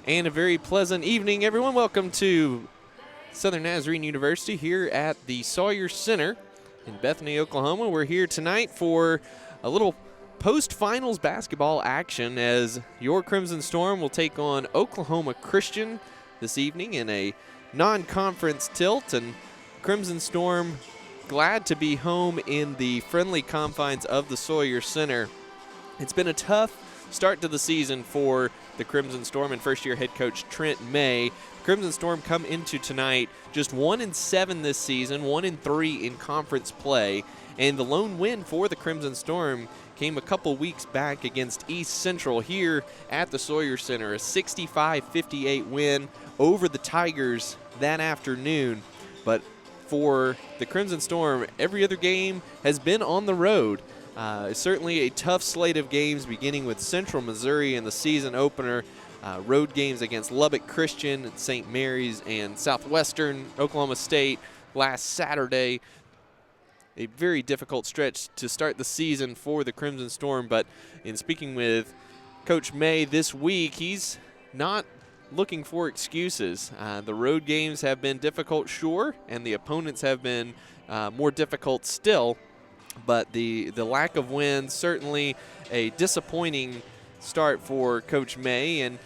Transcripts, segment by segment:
And a very pleasant evening, everyone. Welcome to Southern Nazarene University here at the Sawyer Center in Bethany, Oklahoma. We're here tonight for a little post-finals basketball action as your Crimson Storm will take on Oklahoma Christian this evening in a non-conference tilt. And Crimson Storm glad to be home in the friendly confines of the Sawyer Center. It's been a tough start to the season for the Crimson Storm and first-year head coach Trent May. Crimson Storm come into tonight just 1-7 this season, 1-3 in conference play, and the lone win for the Crimson Storm came a couple weeks back against East Central here at the Sawyer Center, a 65-58 win over the Tigers that afternoon. But for the Crimson Storm, every other game has been on the road. Certainly a tough slate of games, beginning with Central Missouri in the season opener, road games against Lubbock Christian, St. Mary's, and Southwestern Oklahoma State last Saturday. A very difficult stretch to start the season for the Crimson Storm, but in speaking with Coach May this week, he's not looking for excuses. The road games have been difficult, sure, and the opponents have been more difficult still. But the lack of wins, certainly a disappointing start for Coach May. And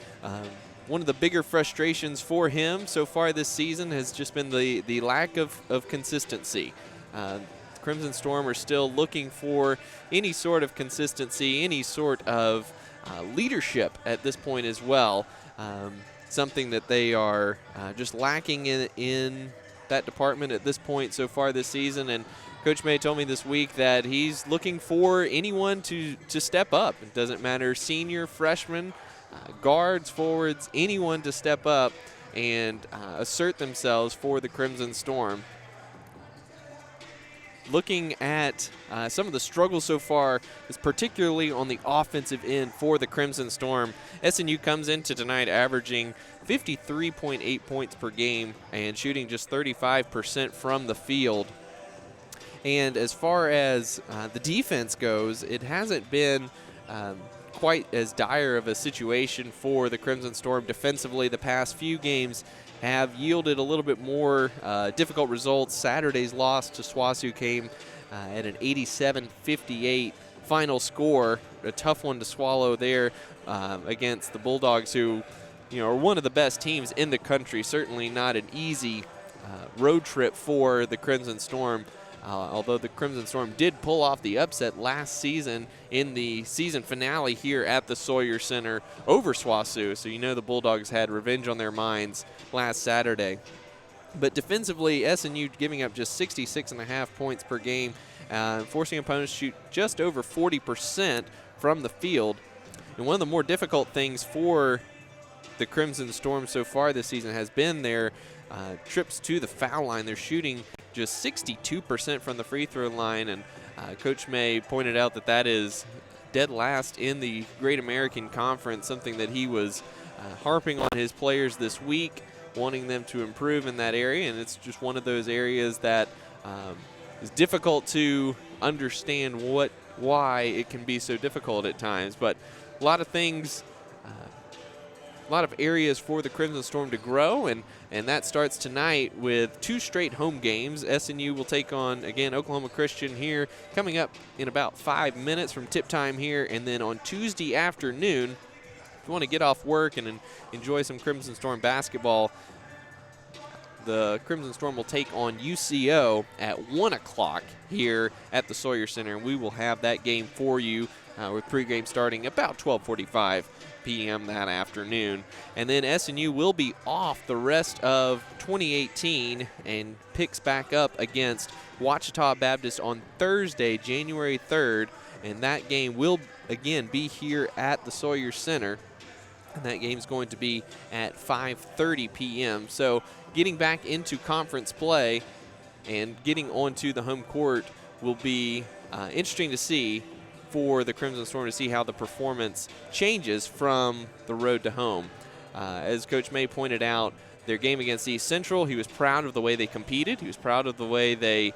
one of the bigger frustrations for him so far this season has just been the lack of consistency. Crimson Storm are still looking for any sort of consistency, any sort of leadership at this point as well. Something that they are just lacking in that department at this point so far this season. And Coach May told me this week that he's looking for anyone to step up. It doesn't matter, senior, freshman, guards, forwards, anyone to step up and assert themselves for the Crimson Storm. Looking at some of the struggles so far is particularly on the offensive end for the Crimson Storm. SNU comes into tonight averaging 53.8 points per game and shooting just 35% from the field. And as far as the defense goes, it hasn't been quite as dire of a situation for the Crimson Storm defensively. The past few games have yielded a little bit more difficult results. Saturday's loss to SWASU came at an 87-58 final score, a tough one to swallow there against the Bulldogs, who are one of the best teams in the country. Certainly not an easy road trip for the Crimson Storm. Although the Crimson Storm did pull off the upset last season in the season finale here at the Sawyer Center over SWASU. So the Bulldogs had revenge on their minds last Saturday. But defensively, SNU giving up just 66.5 points per game, forcing opponents to shoot just over 40% from the field. And one of the more difficult things for the Crimson Storm so far this season has been their trips to the foul line. They're shooting just 62% from the free throw line, and Coach May pointed out that is dead last in the Great American Conference, something that he was harping on his players this week, wanting them to improve in that area. And it's just one of those areas that is difficult to understand why it can be so difficult at times. But a lot of things, a lot of areas for the Crimson Storm to grow, and that starts tonight with 2 straight home games. SNU will take on, again, Oklahoma Christian here coming up in about 5 minutes from tip time here. And then on Tuesday afternoon, if you want to get off work and enjoy some Crimson Storm basketball, the Crimson Storm will take on UCO at 1 o'clock here at the Sawyer Center, and we will have that game for you with pregame starting about 12:45 p.m. that afternoon. And then SNU will be off the rest of 2018 and picks back up against Ouachita Baptist on Thursday, January 3rd, and that game will again be here at the Sawyer Center. And that game is going to be at 5:30 p.m. So getting back into conference play and getting onto the home court will be interesting to see for the Crimson Storm, to see how the performance changes from the road to home. As Coach May pointed out, their game against East Central, he was proud of the way they competed. He was proud of the way they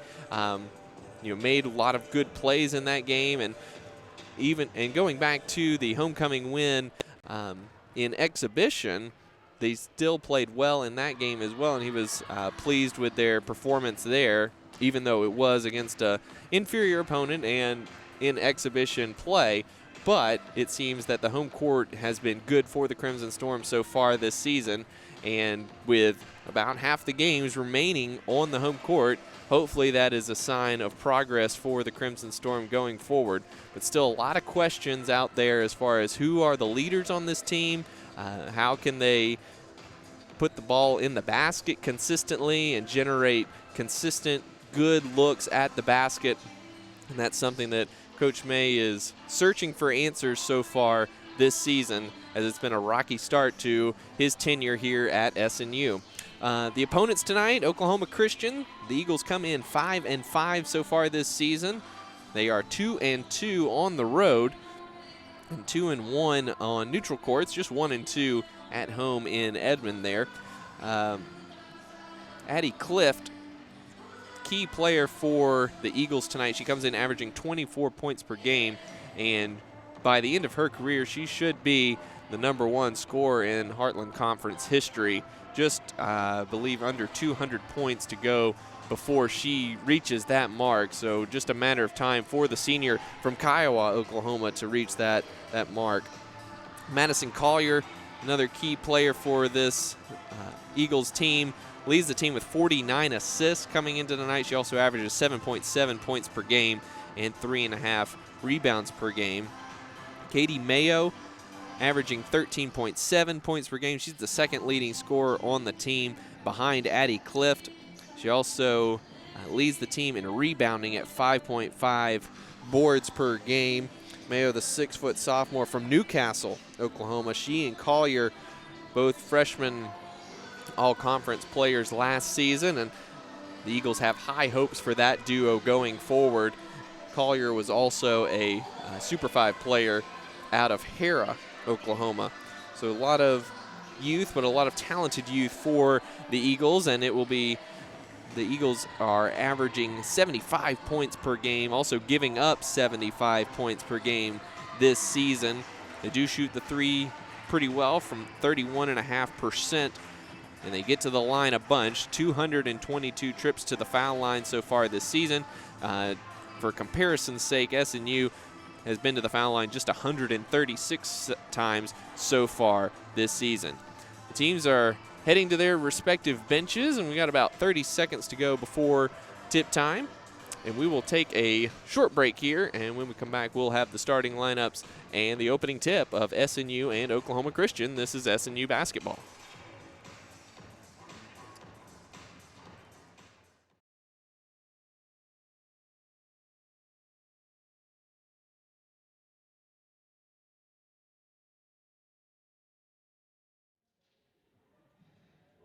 made a lot of good plays in that game. And going back to the homecoming win in exhibition, they still played well in that game as well, and he was pleased with their performance there, even though it was against an inferior opponent and in exhibition play. But it seems that the home court has been good for the Crimson Storm so far this season, and with about half the games remaining on the home court, hopefully that is a sign of progress for the Crimson Storm going forward. But still a lot of questions out there as far as who are the leaders on this team, how can they put the ball in the basket consistently and generate consistent, good looks at the basket. And that's something that Coach May is searching for answers so far this season, as it's been a rocky start to his tenure here at SNU. The opponents tonight, Oklahoma Christian. The Eagles come in 5-5 so far this season. They are 2-2 on the road and 2-1 on neutral courts, just 1-2 at home in Edmond there. Addie Clift, key player for the Eagles tonight. She comes in averaging 24 points per game, and by the end of her career, she should be the #1 scorer in Heartland Conference history. Just, I believe, under 200 points to go before she reaches that mark. So just a matter of time for the senior from Kiowa, Oklahoma, to reach that mark. Madison Collier, another key player for this Eagles team, leads the team with 49 assists coming into tonight. She also averages 7.7 points per game and 3.5 rebounds per game. Katie Mayo, averaging 13.7 points per game. She's the second leading scorer on the team behind Addie Clift. She also leads the team in rebounding at 5.5 boards per game. Mayo, the 6-foot sophomore from Newcastle, Oklahoma. She and Collier, both freshmen all-conference players last season, and the Eagles have high hopes for that duo going forward. Collier was also a Super 5 player out of Hera, Oklahoma. So a lot of youth, but a lot of talented youth for the Eagles, and it will be the Eagles are averaging 75 points per game, also giving up 75 points per game this season. They do shoot the three pretty well from 31.5%, and they get to the line a bunch. 222 trips to the foul line so far this season. For comparison's sake, SNU has been to the foul line just 136 times so far this season. The teams are heading to their respective benches, and we got about 30 seconds to go before tip time. And we will take a short break here, and when we come back, we'll have the starting lineups and the opening tip of SNU and Oklahoma Christian. This is SNU basketball.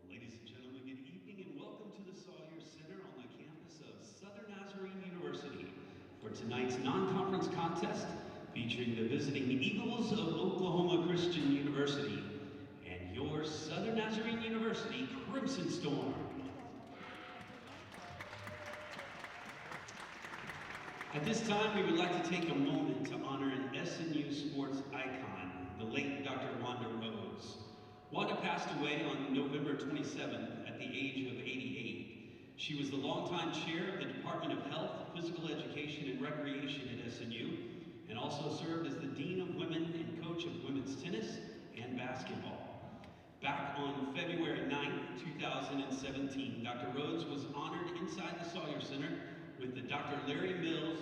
Ladies and gentlemen, good evening and welcome to the Sawyer Center on the campus of Southern Nazarene University for tonight's non-conference contest featuring the visiting Eagles of Oklahoma Christian University and your Southern Nazarene University Crimson Storm. At this time, we would like to take a moment to honor an SNU sports icon, the late Dr. Wanda Rhodes. Wanda passed away on November 27th at the age of 88. She was the longtime chair of the Department of Health, Physical Education, and Recreation at SNU, and also served as the Dean of Women and coach of women's tennis and basketball. Back on February 9th, 2017, Dr. Rhodes was honored inside the Sawyer Center with the Dr. Larry Mills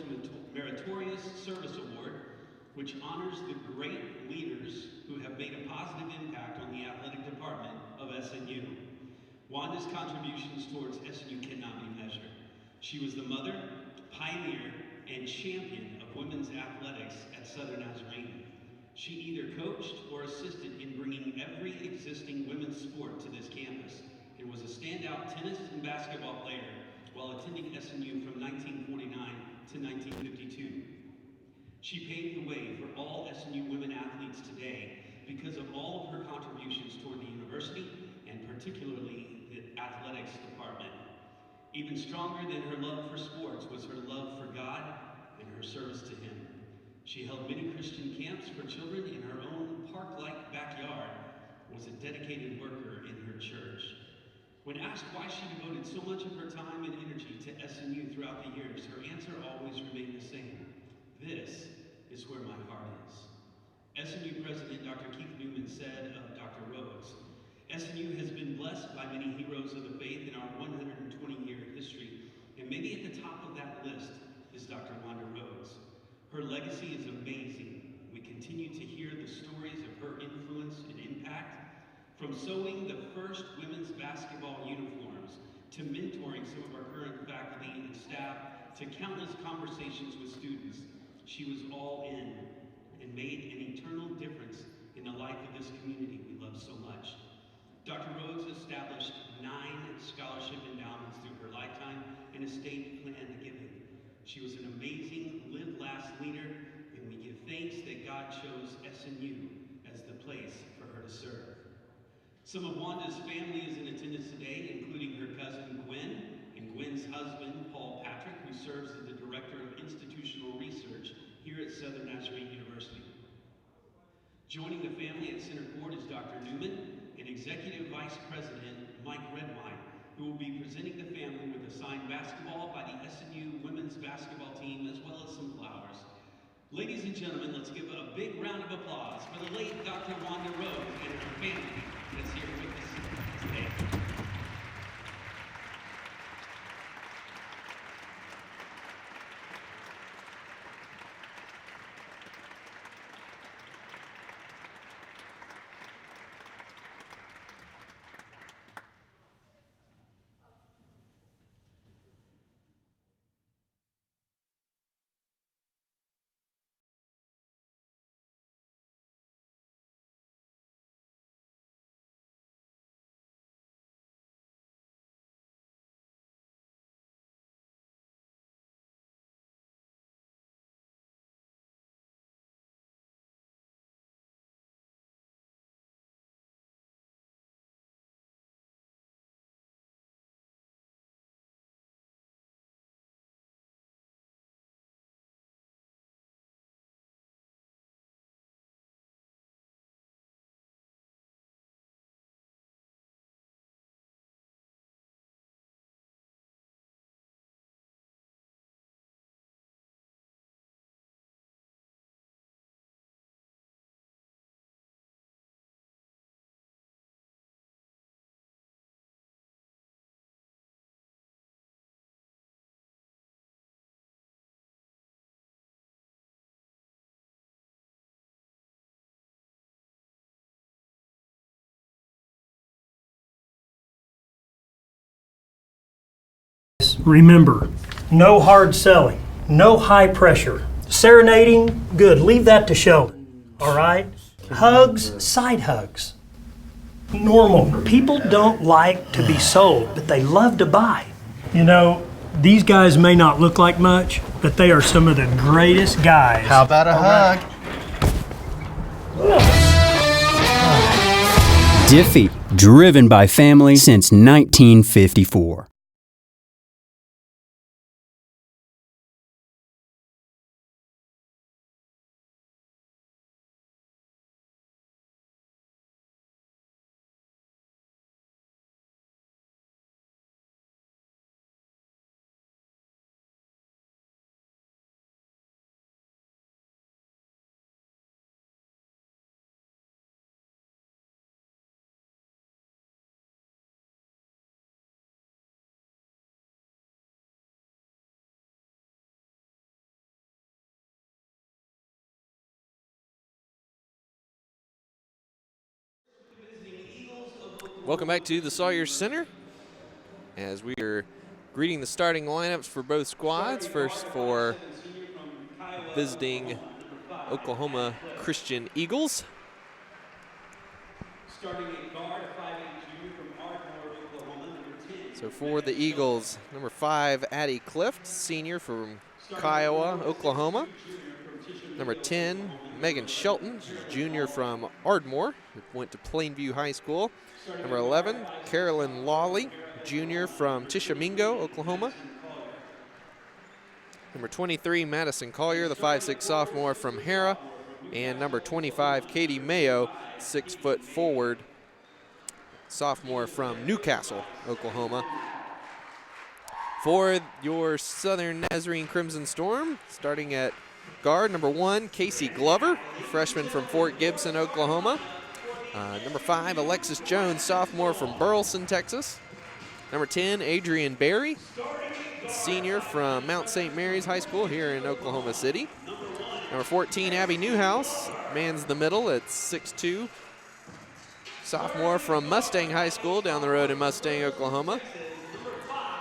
Meritorious Service Award, which honors the great leaders who have made a positive impact on the athletic department of SNU. Wanda's contributions towards SNU cannot be measured. She was the mother, pioneer, and champion of women's athletics at Southern Nazarene. She either coached or assisted in bringing every existing women's sport to this campus and was a standout tennis and basketball player while attending SNU from 1949 to 1952. She paved the way for all SNU women athletes today because of all of her contributions toward the university and particularly the athletics department. Even stronger than her love for sports was her love for God and her service to Him. She held many Christian camps for children in her own park-like backyard was a dedicated worker in her church. When asked why she devoted so much of her time and energy to SNU throughout the years, her answer always remained the same. This is where my heart is. SNU President Dr. Keith Newman said of Dr. Rhodes, SNU has been blessed by many heroes of the faith in our 120-year history, and maybe at the top of that list is Dr. Wanda Rhodes. Her legacy is amazing. We continue to hear the stories of her influence and impact, from sewing the first women's basketball uniforms, to mentoring some of our current faculty and staff, to countless conversations with students. She was all in and made an eternal difference in the life of this community we love so much. Dr. Rhodes established 9 scholarship endowments through her lifetime and estate planned giving. She was an amazing Live Last leader, and we give thanks that God chose SNU as the place for her to serve. Some of Wanda's family is in attendance today, including her cousin Gwen and Gwen's husband, Paul Patrick, who serves as the Director of Institutional Research here at Southern Nazarene University. Joining the family at center court is Dr. Newman and Executive Vice President Mike Redwine, who will be presenting the family with a signed basketball by the SNU women's basketball team, as well as some flowers. Ladies and gentlemen, let's give a big round of applause for the late Dr. Wanda Rhodes and her family that's here with us today. Remember, no hard selling, no high pressure. Serenading, good, leave that to Sheldon, all right? Hugs, side hugs. Normal. People don't like to be sold, but they love to buy. You know, these guys may not look like much, but they are some of the greatest guys. How about a hug? Diffie, driven by family since 1954. Welcome back to the Sawyer Center as we are greeting the starting lineups for both squads. First for visiting Oklahoma Christian Eagles. Starting at guard, a 5'8" junior from Ardmore, Oklahoma, number 10. So for the Eagles, number 5, Addie Clift, senior from Kiowa, Oklahoma. Number 10, Megan Shelton, junior from Ardmore, who went to Plainview High School. Number 11, Carolyn Lawley, junior from Tishomingo, Oklahoma. Number 23, Madison Collier, the 5'6" sophomore from Hera. And number 25, Katie Mayo, 6-foot forward sophomore from Newcastle, Oklahoma. For your Southern Nazarene Crimson Storm, starting at guard, number 1, Casey Glover, freshman from Fort Gibson, Oklahoma. Number 5, Alexis Jones, sophomore from Burleson, Texas. Number 10, Adrian Berry, senior from Mount St. Mary's High School here in Oklahoma City. Number 14, Abby Newhouse, mans the middle at 6'2", sophomore from Mustang High School down the road in Mustang, Oklahoma.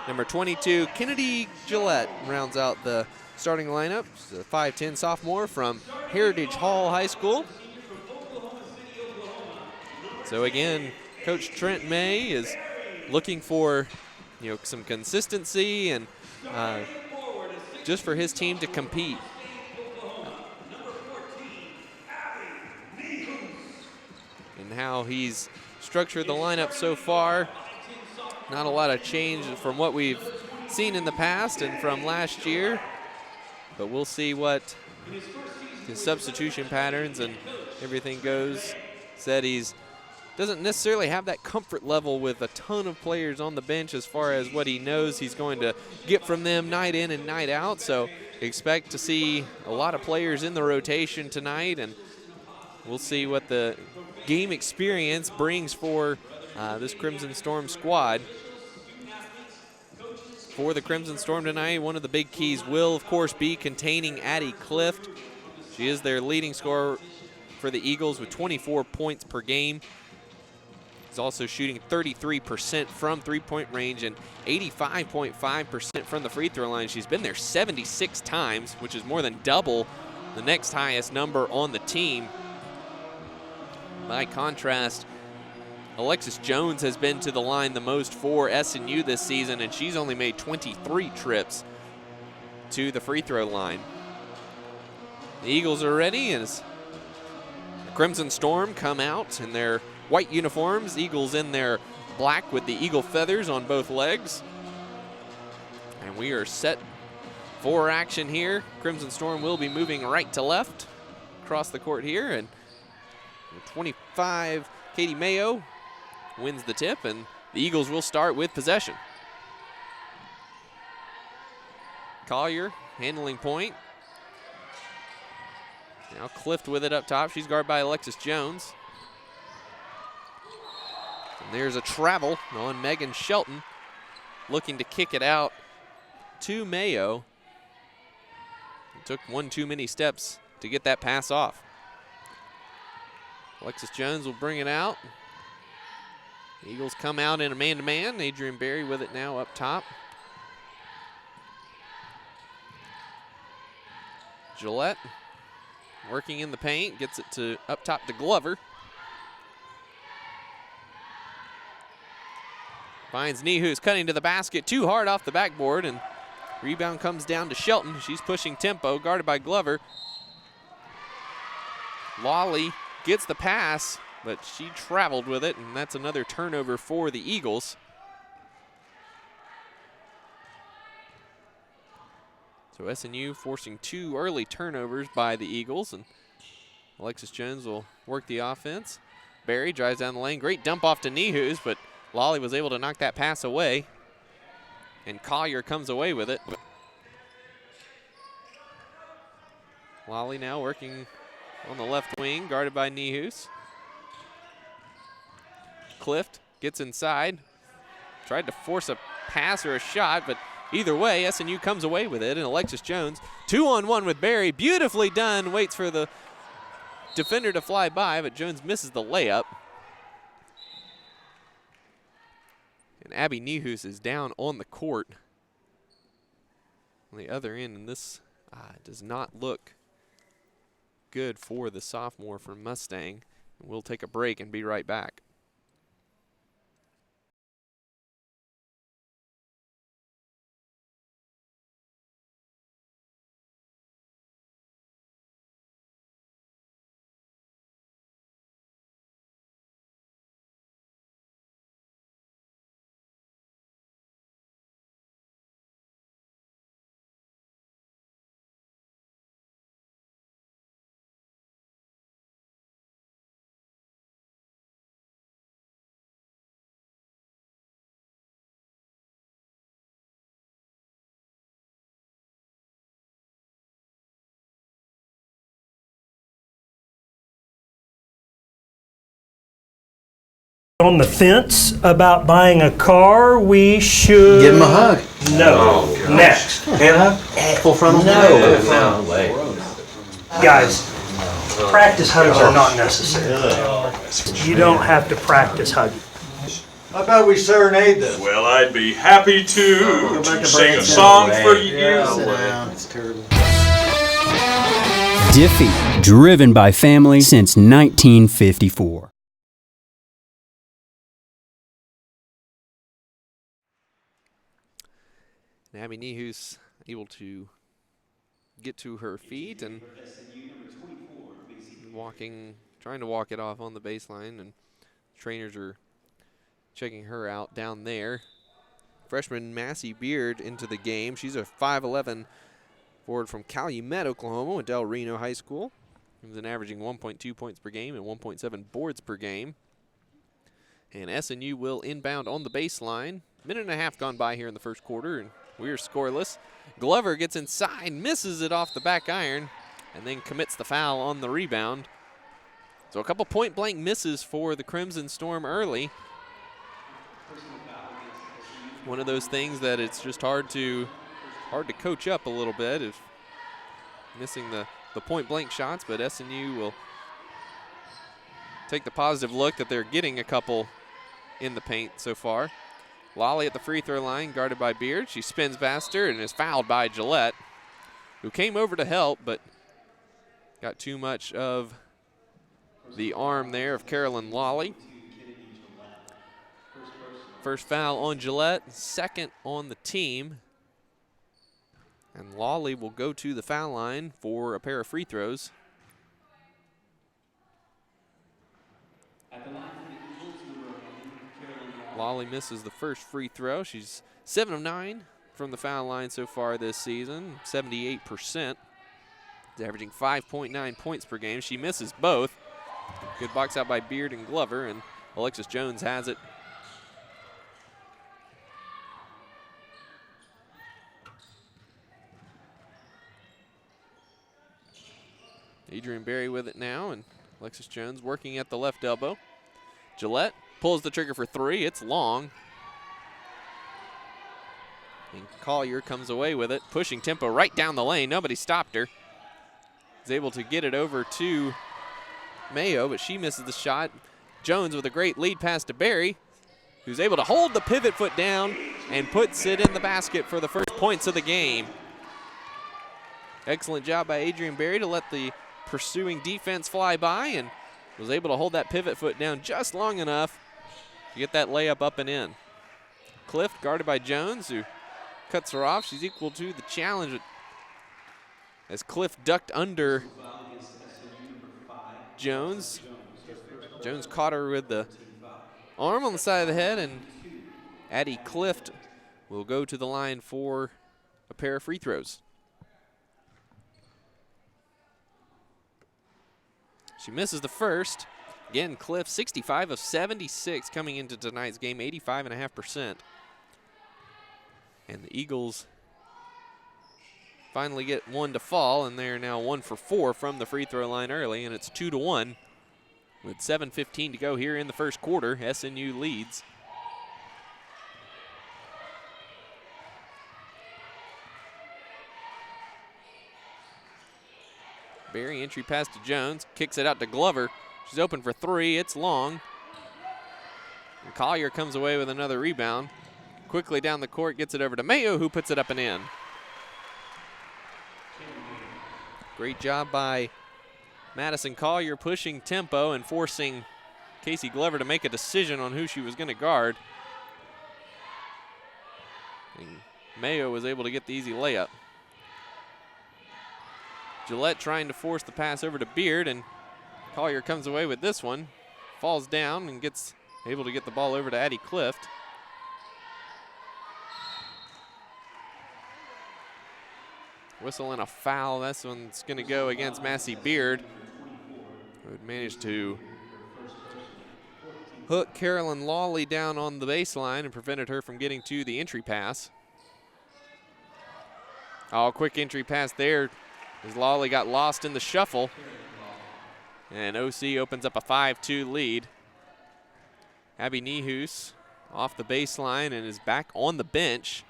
Number 22, Kennedy Gillette rounds out the starting lineup. She's a 5'10" sophomore from Heritage Hall High School. So again, Coach Trent May is looking for, some consistency and just for his team to compete. And how he's structured the lineup so far, not a lot of change from what we've seen in the past and from last year, but we'll see what his substitution patterns and everything goes. Said he's doesn't necessarily have that comfort level with a ton of players on the bench as far as what he knows he's going to get from them night in and night out. So expect to see a lot of players in the rotation tonight, and we'll see what the game experience brings for this Crimson Storm squad. For the Crimson Storm tonight, one of the big keys will, of course, be containing Addie Clift. She is their leading scorer for the Eagles with 24 points per game. He's also shooting 33% from three-point range and 85.5% from the free throw line. She's been there 76 times, which is more than double the next highest number on the team. By contrast, Alexis Jones has been to the line the most for SNU this season, and she's only made 23 trips to the free throw line. The Eagles are ready as the Crimson Storm come out in their white uniforms, Eagles in their black with the eagle feathers on both legs. And we are set for action here. Crimson Storm will be moving right to left across the court here, and 25, Katie Mayo wins the tip, and the Eagles will start with possession. Collier handling point. Now Clift with it up top. She's guarded by Alexis Jones. And there's a travel on Megan Shelton, looking to kick it out to Mayo. It took one too many steps to get that pass off. Alexis Jones will bring it out. The Eagles come out in a man-to-man. Adrian Berry with it now up top. Gillette working in the paint, gets it to up top to Glover. Finds Nee, who's cutting to the basket too hard off the backboard, and rebound comes down to Shelton. She's pushing tempo, guarded by Glover. Lawley gets the pass, but she traveled with it, and that's another turnover for the Eagles. So SNU forcing two early turnovers by the Eagles, and Alexis Jones will work the offense. Berry drives down the lane. Great dump off to Nehus, but Lawley was able to knock that pass away, and Collier comes away with it. Lawley now working on the left wing, guarded by Nehus. Clift gets inside, tried to force a pass or a shot, but either way, SNU comes away with it, and Alexis Jones, 2-on-1 with Berry, beautifully done, waits for the defender to fly by, but Jones misses the layup. And Abby Nehus is down on the court on the other end, and this does not look good for the sophomore from Mustang. We'll take a break and be right back. On the fence about buying a car, we should... Give him a hug. No. Next. Can't hug? Full frontal? No. No way. Guys, practice hugs are not necessary. You don't have to practice hugging. How about we serenade them? Well, I'd be happy to sing a song for you. That's terrible. Diffie, driven by family since 1954. Abby Nehus able to get to her feet and trying to walk it off on the baseline, and trainers are checking her out down there. Freshman Massey Beard into the game. She's a 5'11" forward from Calumet, Oklahoma, went to Del Reno High School. She's been averaging 1.2 points per game and 1.7 boards per game. And SNU will inbound on the baseline. Minute and a half gone by here in the first quarter, and we're scoreless. Glover gets inside, misses it off the back iron, and then commits the foul on the rebound. So a couple point-blank misses for the Crimson Storm early. One of those things that it's just hard to coach up a little bit, is missing the point-blank shots, but SNU will take the positive look that they're getting a couple in the paint so far. Lolly at the free throw line, guarded by Beard. She spins past her and is fouled by Gillette, who came over to help, but got too much of the arm there of Carolyn Lolly. First foul on Gillette, second on the team. And Lawley will go to the foul line for a pair of free throws. Lawley misses the first free throw. She's 7 of 9 from the foul line so far this season, 78%. She's averaging 5.9 points per game. She misses both. Good box out by Beard and Glover, and Alexis Jones has it. Adrian Berry with it now, and Alexis Jones working at the left elbow. Gillette pulls the trigger for three. It's long. And Collier comes away with it, pushing tempo right down the lane. Nobody stopped her. Is able to get it over to Mayo, but she misses the shot. Jones with a great lead pass to Berry, who's able to hold the pivot foot down and puts it in the basket for the first points of the game. Excellent job by Adrian Berry to let the pursuing defense fly by, and was able to hold that pivot foot down just long enough to get that layup up and in. Clift guarded by Jones, who cuts her off. She's equal to the challenge as Clift ducked under Jones. Jones caught her with the arm on the side of the head, and Addie Clift will go to the line for a pair of free throws. She misses the first. Again, Cliff, 65 of 76 coming into tonight's game, 85.5%. And the Eagles finally get one to fall, and they're now 1 for 4 from the free throw line early, and it's 2-1 with 7:15 to go here in the first quarter. SNU leads. Berry entry pass to Jones, kicks it out to Glover. She's open for three, it's long. And Collier comes away with another rebound. Quickly down the court, gets it over to Mayo, who puts it up and in. Great job by Madison Collier pushing tempo and forcing Casey Glover to make a decision on who she was going to guard. And Mayo was able to get the easy layup. Gillette trying to force the pass over to Beard, and Collier comes away with this one. Falls down and gets able to get the ball over to Addie Clift. Whistle and a foul. This one's going to go against Massey Beard, who had managed to hook Carolyn Lawley down on the baseline and prevented her from getting to the entry pass. Oh, quick entry pass there as Lawley got lost in the shuffle. And OC opens up a 5-2 lead. Abby Nehus off the baseline and is back on the bench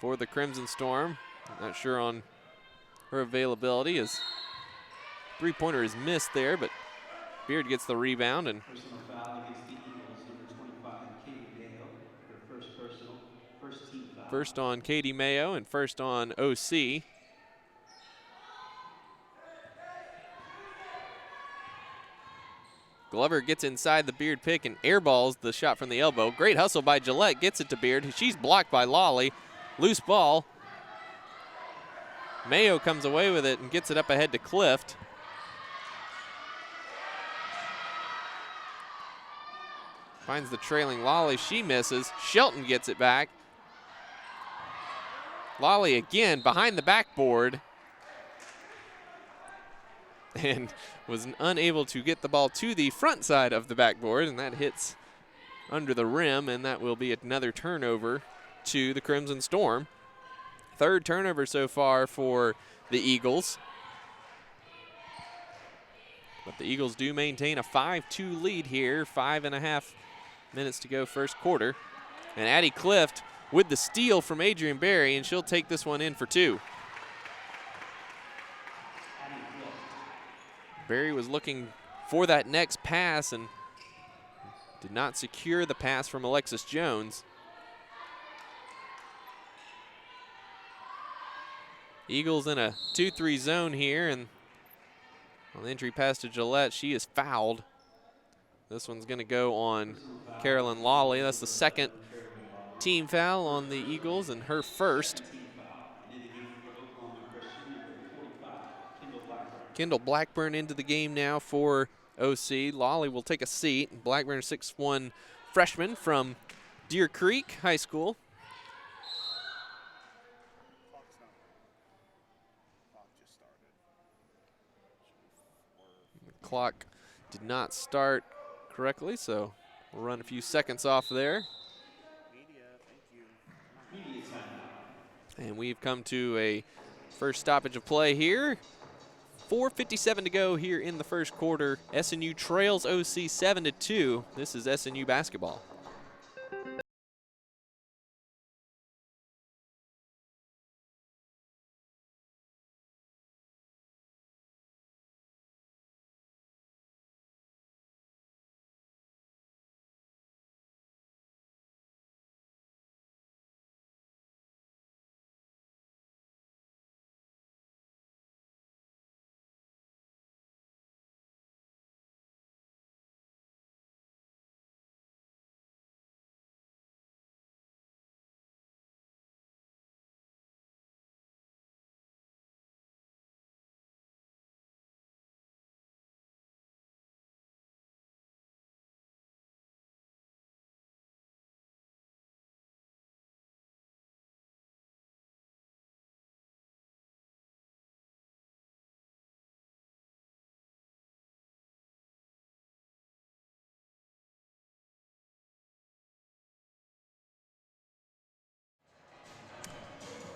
for the Crimson Storm. Not sure on her availability as three-pointer is missed there, but Beard gets the rebound. And Personal foul against the Eagles, number 25, Katie Mayo. Her first personal, first team foul. first on Katie Mayo and first on OC. Glover gets inside the Beard pick and airballs the shot from the elbow. Great hustle by Gillette, gets it to Beard. She's blocked by Lawley. Loose ball. Mayo comes away with it and gets it up ahead to Clift. Finds the trailing Lawley, she misses. Shelton gets it back. Lawley again behind the backboard. And was unable to get the ball to the front side of the backboard, and that hits under the rim, and that will be another turnover to the Crimson Storm. Third turnover so far for the Eagles. But the Eagles do maintain a 5-2 lead here, 5.5 minutes to go first quarter. And Addie Clift with the steal from Adrian Berry, and she'll take this one in for two. Berry was looking for that next pass and did not secure the pass from Alexis Jones. Eagles in a 2-3 zone here, and on the entry pass to Gillette, she is fouled. This one's going to go on Carolyn Lawley. That's the second team foul on the Eagles and her first. Kendall Blackburn into the game now for OC. Lawley will take a seat. Blackburn, 6'1" freshman from Deer Creek High School. The clock did not start correctly, so we'll run a few seconds off there. And we've come to a first stoppage of play here. 4:57 to go here in the first quarter. SNU trails OC 7-2. This is SNU basketball.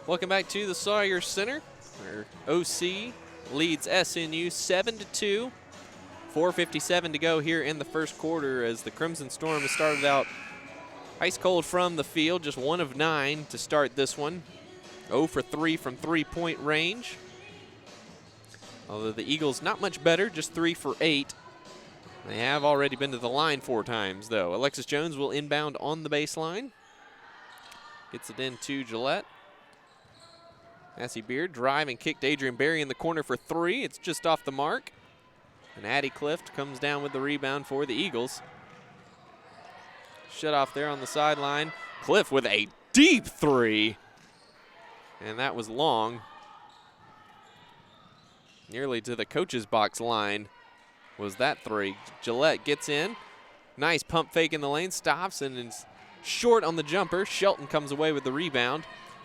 Welcome back to the Sawyer Center, where OC leads SNU 7-2. 4:57 to go here in the first quarter as the Crimson Storm has started out ice cold from the field, just 1 of 9 to start this one. 0 for 3 from three-point range. Although the Eagles not much better, just 3 for 8. They have already been to the line 4 times, though. Alexis Jones will inbound on the baseline. Gets it into Gillette. Massey Beard drive and kicked Adrian Berry in the corner for 3. It's just off the mark. And Addie Clift comes down with the rebound for the Eagles. Shut off there on the sideline. Clift with a deep 3. And that was long. Nearly to the coach's box line was that 3. Gillette gets in. Nice pump fake in the lane. Stops and is short on the jumper. Shelton comes away with the rebound.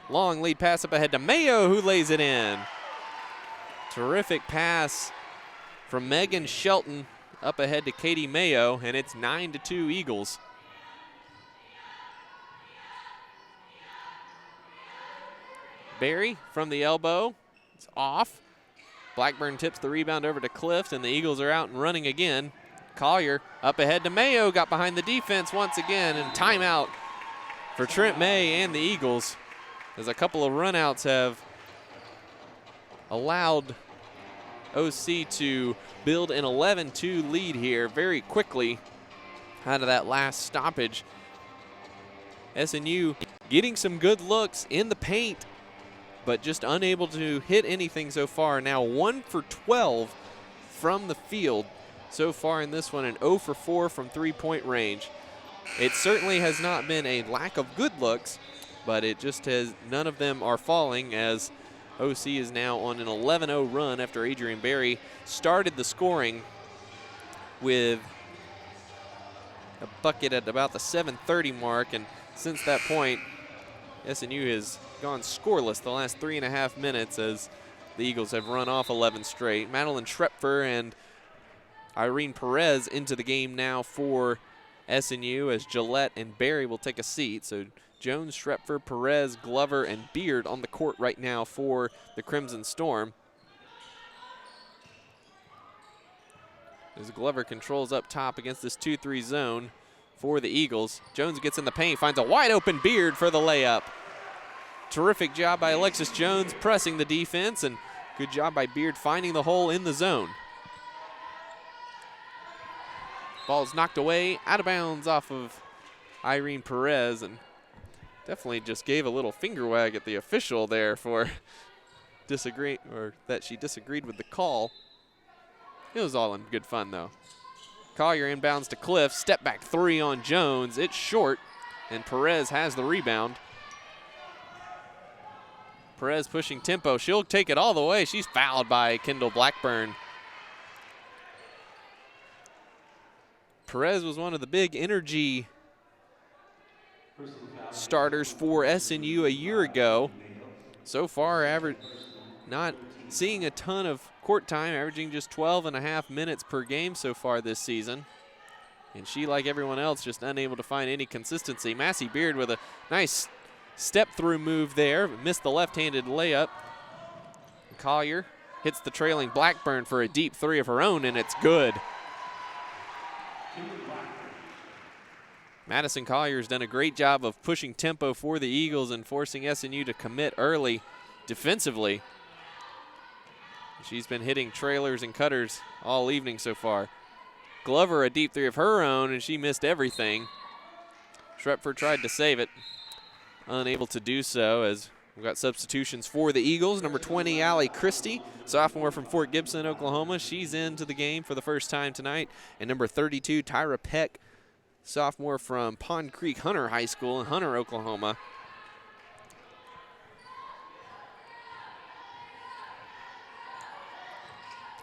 Long lead pass up ahead to Mayo, who lays it in. Terrific pass from Megan Shelton up ahead to Katie Mayo, and it's 9-2 Eagles. Berry from the elbow. It's off. Blackburn tips the rebound over to Clift, and the Eagles are out and running again. Collier up ahead to Mayo, got behind the defense once again, and timeout for Trent May and the Eagles, as a couple of runouts have allowed OC to build an 11-2 lead here very quickly out of that last stoppage. SNU getting some good looks in the paint, but just unable to hit anything so far. Now 1 for 12 from the field so far in this one, and 0 for 4 from three-point range. It certainly has not been a lack of good looks, but it just has, none of them are falling, as OC is now on an 11-0 run after Adrian Berry started the scoring with a bucket at about the 7:30 mark, and since that point, SNU has gone scoreless the last 3.5 minutes as the Eagles have run off 11 straight. Madeline Schrepfer and Irene Perez into the game now for SNU, as Gillette and Berry will take a seat. So Jones, Schrepfer, Perez, Glover, and Beard on the court right now for the Crimson Storm. As Glover controls up top against this 2-3 zone for the Eagles. Jones gets in the paint, finds a wide open Beard for the layup. Terrific job by Alexis Jones pressing the defense, and good job by Beard finding the hole in the zone. Ball is knocked away, out of bounds off of Irene Perez, and definitely just gave a little finger wag at the official there for that she disagreed with the call. It was all in good fun though. Collier inbounds to Cliff, step back three on Jones. It's short, and Perez has the rebound. Perez pushing tempo. She'll take it all the way. She's fouled by Kendall Blackburn. Perez was one of the big energy starters for SNU a year ago. So far, not seeing a ton of court time, averaging just 12.5 minutes per game so far this season. And she, like everyone else, just unable to find any consistency. Massey Beard with a nice step-through move there, missed the left-handed layup. Collier hits the trailing Blackburn for a deep three of her own, and it's good. Madison Collier's done a great job of pushing tempo for the Eagles and forcing SNU to commit early defensively. She's been hitting trailers and cutters all evening so far. Glover a deep three of her own, and she missed everything. Schrepfer tried to save it, unable to do so, as we've got substitutions for the Eagles. Number 20, Allie Christie, sophomore from Fort Gibson, Oklahoma. She's into the game for the first time tonight. And number 32, Tyra Peck, sophomore from Pond Creek Hunter High School in Hunter, Oklahoma.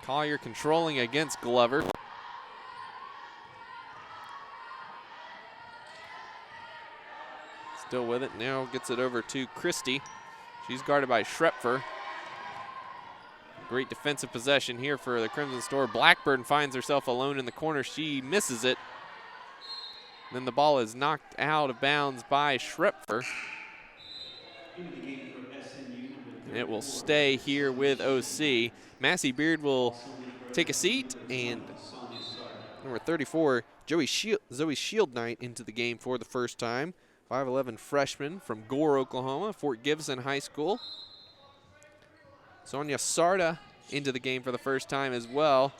Collier controlling against Glover. Still with it, now gets it over to Christie. She's guarded by Schrepfer. Great defensive possession here for the Crimson Storm. Blackburn finds herself alone in the corner. She misses it. Then the ball is knocked out of bounds by Schrepfer. And it will stay here with OC. Massey Beard will take a seat, and number 34, Zoe Shield Knight into the game for the first time. 5'11" freshman from Gore, Oklahoma, Fort Gibson High School. Sonia Sarda into the game for the first time as well,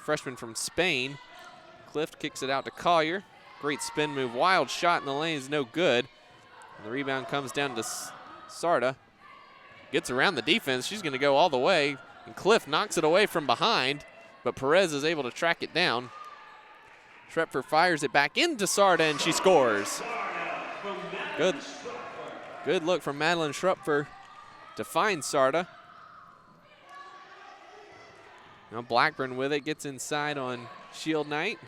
freshman from Spain. Clift kicks it out to Collier. Great spin move, wild shot in the lane is no good. And the rebound comes down to Sarda. Gets around the defense, she's gonna go all the way, and Cliff knocks it away from behind, but Perez is able to track it down. Schrepfer fires it back into Sarda, and she scores. Good look from Madeline Schrepfer to find Sarda. Now Blackburn with it, gets inside on Shield Knight.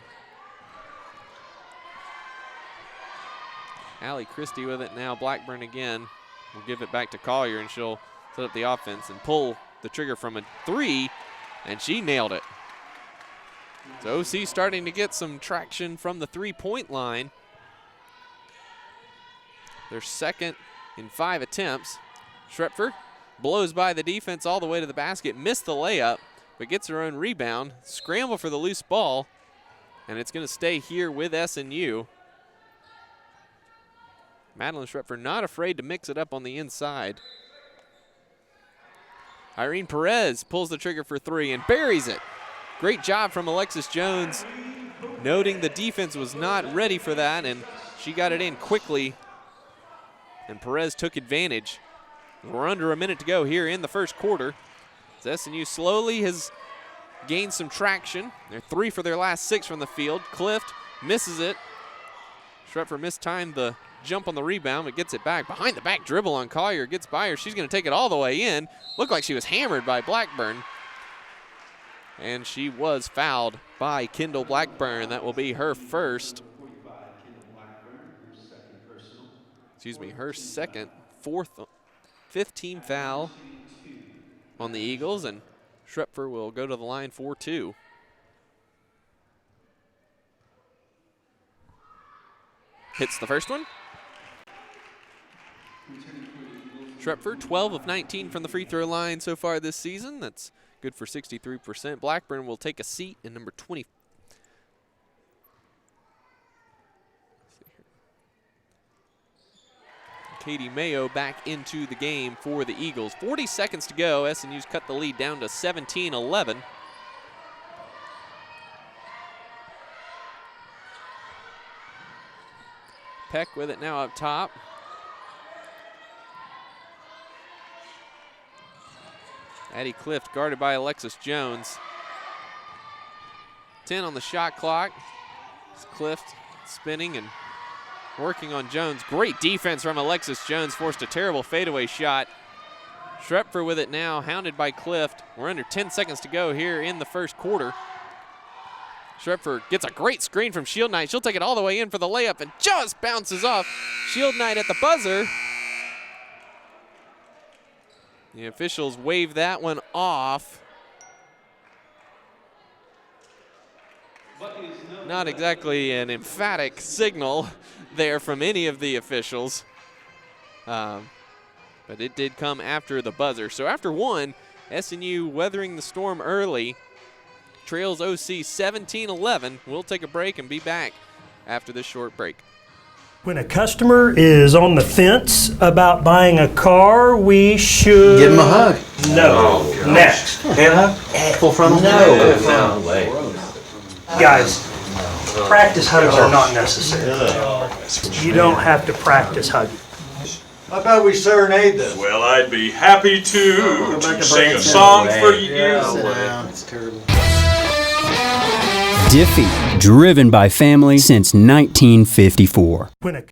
Allie Christie with it now. Blackburn again will give it back to Collier, and she'll set up the offense and pull the trigger from a three, and she nailed it. So OC starting to get some traction from the three-point line. Their second in 5 attempts. Schrepfer blows by the defense all the way to the basket, missed the layup, but gets her own rebound. Scramble for the loose ball. and it's going to stay here with SNU. Madeline Schrepfer not afraid to mix it up on the inside. Irene Perez pulls the trigger for 3 and buries it. Great job from Alexis Jones, noting the defense was not ready for that, and she got it in quickly, and Perez took advantage. We're under a minute to go here in the first quarter. As SNU slowly has gained some traction. They're 3 for their last 6 from the field. Clift misses it. Schrepfer mistimed the jump on the rebound, but gets it back. Behind the back dribble on Collier, gets by her. She's going to take it all the way in. Looked like she was hammered by Blackburn. And she was fouled by Kendall Blackburn. That will be her first. Excuse me, her second, fifth team foul on the Eagles, and Schrepfer will go to the line for 2. Hits the first one. Schrepfer, 12 of 19 from the free throw line so far this season. That's good for 63%. Blackburn will take a seat in number 20. Katie Mayo back into the game for the Eagles. 40 seconds to go. SNU's cut the lead down to 17-11. Peck with it now up top. Addie Clift guarded by Alexis Jones. 10 on the shot clock. It's Clift spinning and working on Jones. Great defense from Alexis Jones. Forced a terrible fadeaway shot. Schrepfer with it now, hounded by Clift. We're under 10 seconds to go here in the first quarter. Schrepfer gets a great screen from Shield Knight. She'll take it all the way in for the layup and just bounces off. Shield Knight at the buzzer. The officials wave that one off. Not exactly an emphatic signal there from any of the officials. But it did come after the buzzer. So after one, SNU weathering the storm early. Trails OC 17-11. We'll take a break and be back after this short break. When a customer is on the fence about buying a car, we should... Give him a hug. No. Next. Hand hug? Full frontal? No. No way. Guys, practice hugs are not necessary. You don't have to practice hugging. How about we serenade them? Well, I'd be happy to sing a song for you. That's terrible. Diffie, driven by family since 1954. When a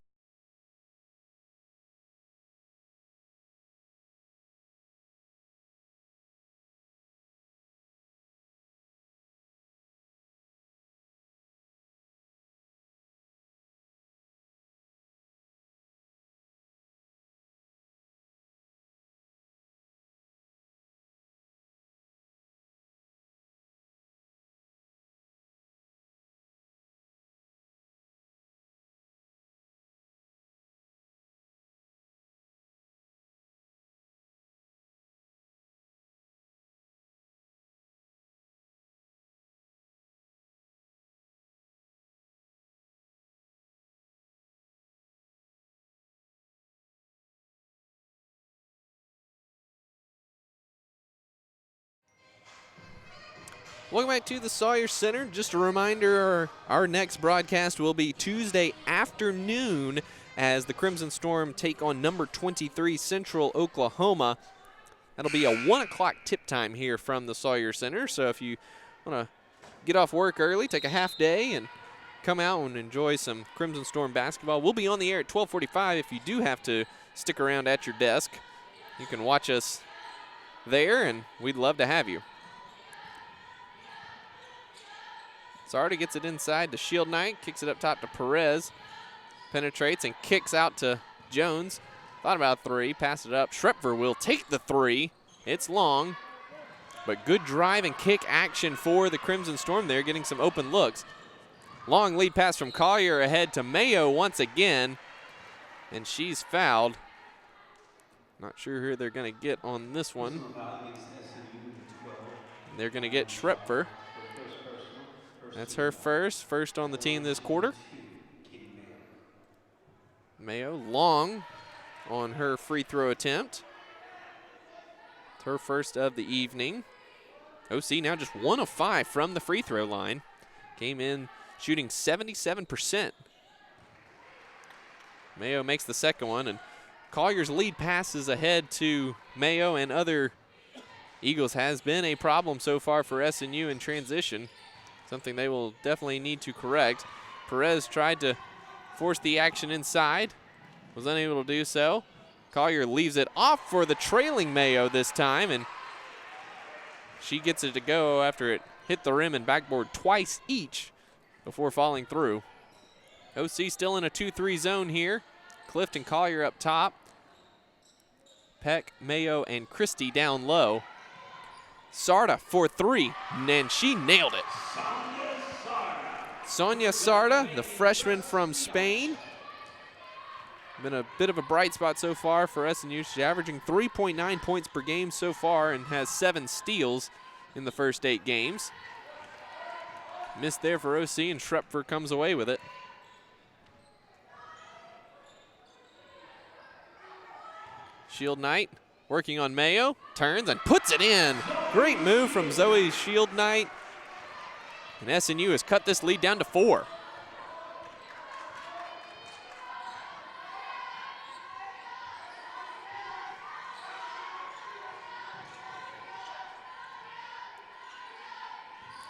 Welcome back to the Sawyer Center. Just a reminder, our next broadcast will be Tuesday afternoon as the Crimson Storm take on number 23 Central Oklahoma. That'll be a 1 o'clock tip time here from the Sawyer Center. So if you want to get off work early, take a half day, and come out and enjoy some Crimson Storm basketball. We'll be on the air at 12:45 if you do have to stick around at your desk. You can watch us there, and we'd love to have you. Sarda gets it inside to Shield Knight, kicks it up top to Perez, penetrates and kicks out to Jones. Thought about 3, passed it up. Schrepfer will take the 3. It's long, but good drive and kick action for the Crimson Storm there, getting some open looks. Long lead pass from Collier ahead to Mayo once again, and she's fouled. Not sure who they're going to get on this one. They're going to get Schrepfer. That's her first on the team this quarter. Mayo long on her free throw attempt. It's her first of the evening. OC now just 1 of 5 from the free throw line. Came in shooting 77%. Mayo makes the second one, and Collier's lead passes ahead to Mayo and other Eagles has been a problem so far for SNU in transition, something they will definitely need to correct. Perez tried to force the action inside, was unable to do so. Collier leaves it off for the trailing Mayo this time, and she gets it to go after it hit the rim and backboard twice each before falling through. OC still in a 2-3 zone here. Clift and Collier up top. Peck, Mayo, and Christie down low. Sarda for 3, and she nailed it. Sonia Sarda, the freshman from Spain. Been a bit of a bright spot so far for SNU. She's averaging 3.9 points per game so far and has 7 steals in the first 8 games. Missed there for OC, and Schrepfer comes away with it. Shield Knight working on Mayo, turns and puts it in. Great move from Zoe Shield Knight. And SNU has cut this lead down to 4.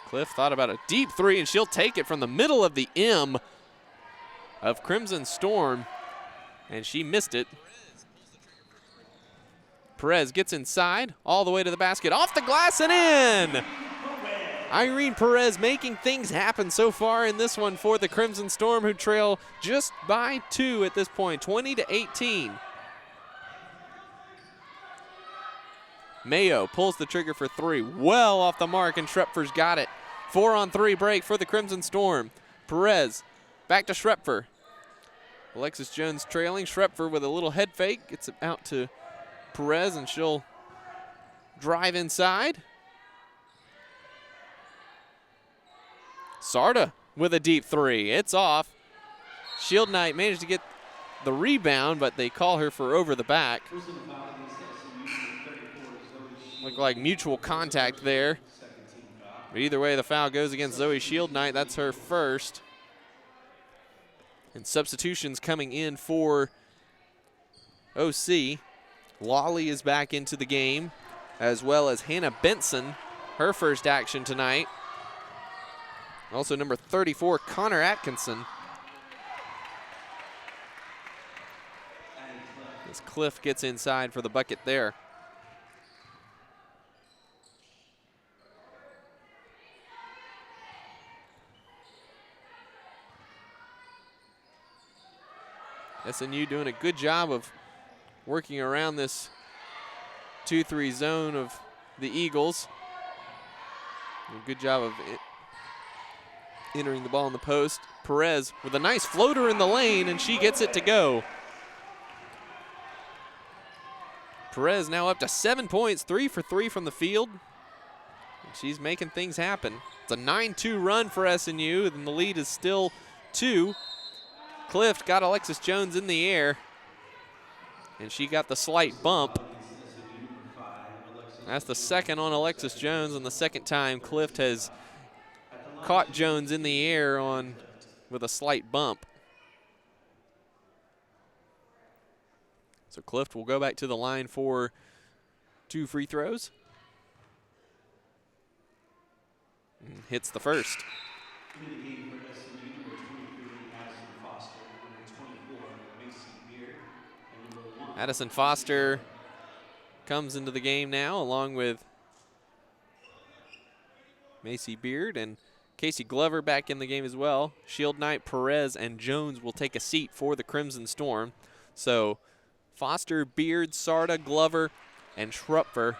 Cliff thought about a deep 3, and she'll take it from the middle of the M of Crimson Storm, and she missed it. Perez gets inside, all the way to the basket, off the glass and in! Irene Perez making things happen so far in this one for the Crimson Storm, who trail just by 2 at this point, 20-18. Mayo pulls the trigger for 3, well off the mark, and Schrepfer's got it. 4-on-3 break for the Crimson Storm. Perez back to Schrepfer. Alexis Jones trailing. Schrepfer with a little head fake, gets it out to Perez, and she'll drive inside. Sarda with a deep 3. It's off. Shield Knight managed to get the rebound, but they call her for over the back. Looked like mutual contact there. But either way, the foul goes against Zoe Shield Knight. That's her first. And substitutions coming in for OC. Lawley is back into the game, as well as Hannah Benson, her first action tonight. Also number 34, Connor Atkinson. As Cliff gets inside for the bucket there. SNU doing a good job of working around this 2-3 zone of the Eagles. A good job of entering the ball in the post. Perez with a nice floater in the lane, and she gets it to go. Perez now up to 7 points, 3 for 3 from the field. And she's making things happen. It's a 9-2 run for SNU, and the lead is still 2. Clift got Alexis Jones in the air, and she got the slight bump. That's the second on Alexis Jones, and the second time Clift has caught Jones in the air with a slight bump. So Clift will go back to the line for 2 free throws. And hits the first. Addison Foster comes into the game now, along with Macy Beard and Casey Glover back in the game as well. Shield Knight, Perez, and Jones will take a seat for the Crimson Storm. So Foster, Beard, Sarda, Glover, and Schrepfer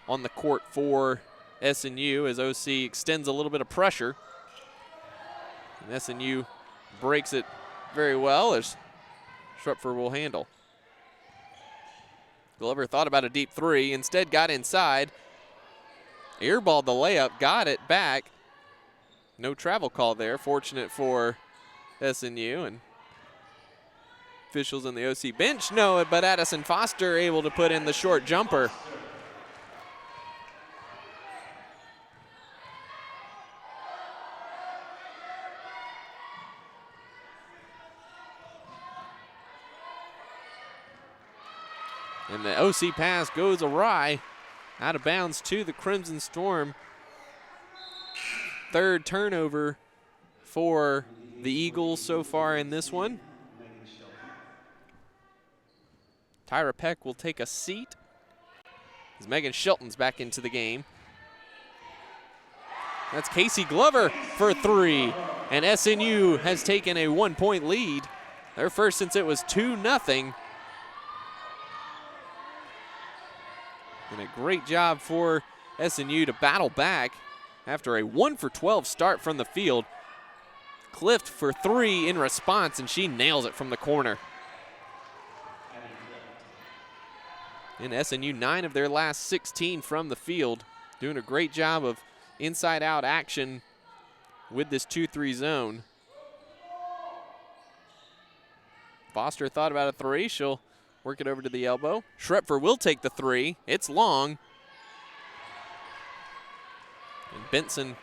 on the court for SNU as OC extends a little bit of pressure. And SNU breaks it very well as Schrepfer will handle. Glover thought about a deep 3, instead got inside. Airballed the layup, got it back. No travel call there. Fortunate for SNU, and officials on the OC bench know it, but Addison Foster able to put in the short jumper. And the OC pass goes awry, out of bounds to the Crimson Storm. Third turnover for the Eagles so far in this one. Tyra Peck will take a seat as Megan Shelton's back into the game. That's Casey Glover for three, and SNU has taken a 1-point lead. Their first since it was 2-0. And a great job for SNU to battle back after a 1-for-12 start from the field. Clift for three in response, and she nails it from the corner. And SNU 9 of their last 16 from the field, doing a great job of inside-out action with this 2-3 zone. Foster thought about a three. She'll work it over to the elbow. Schrepfer will take the three. It's long. And Benson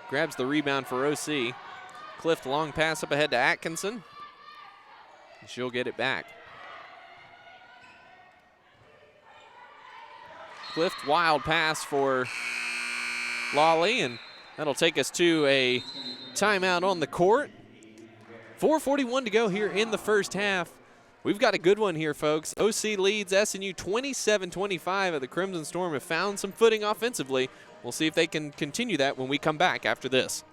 grabs the rebound for OC. Clift long pass up ahead to Atkinson. She'll get it back. Clift wild pass for Lawley, and that'll take us to a timeout on the court. 4:41 to go here in the first half. We've got a good one here, folks. OC leads SNU 27-25. The Crimson Storm have found some footing offensively. We'll see if they can continue that when we come back after this.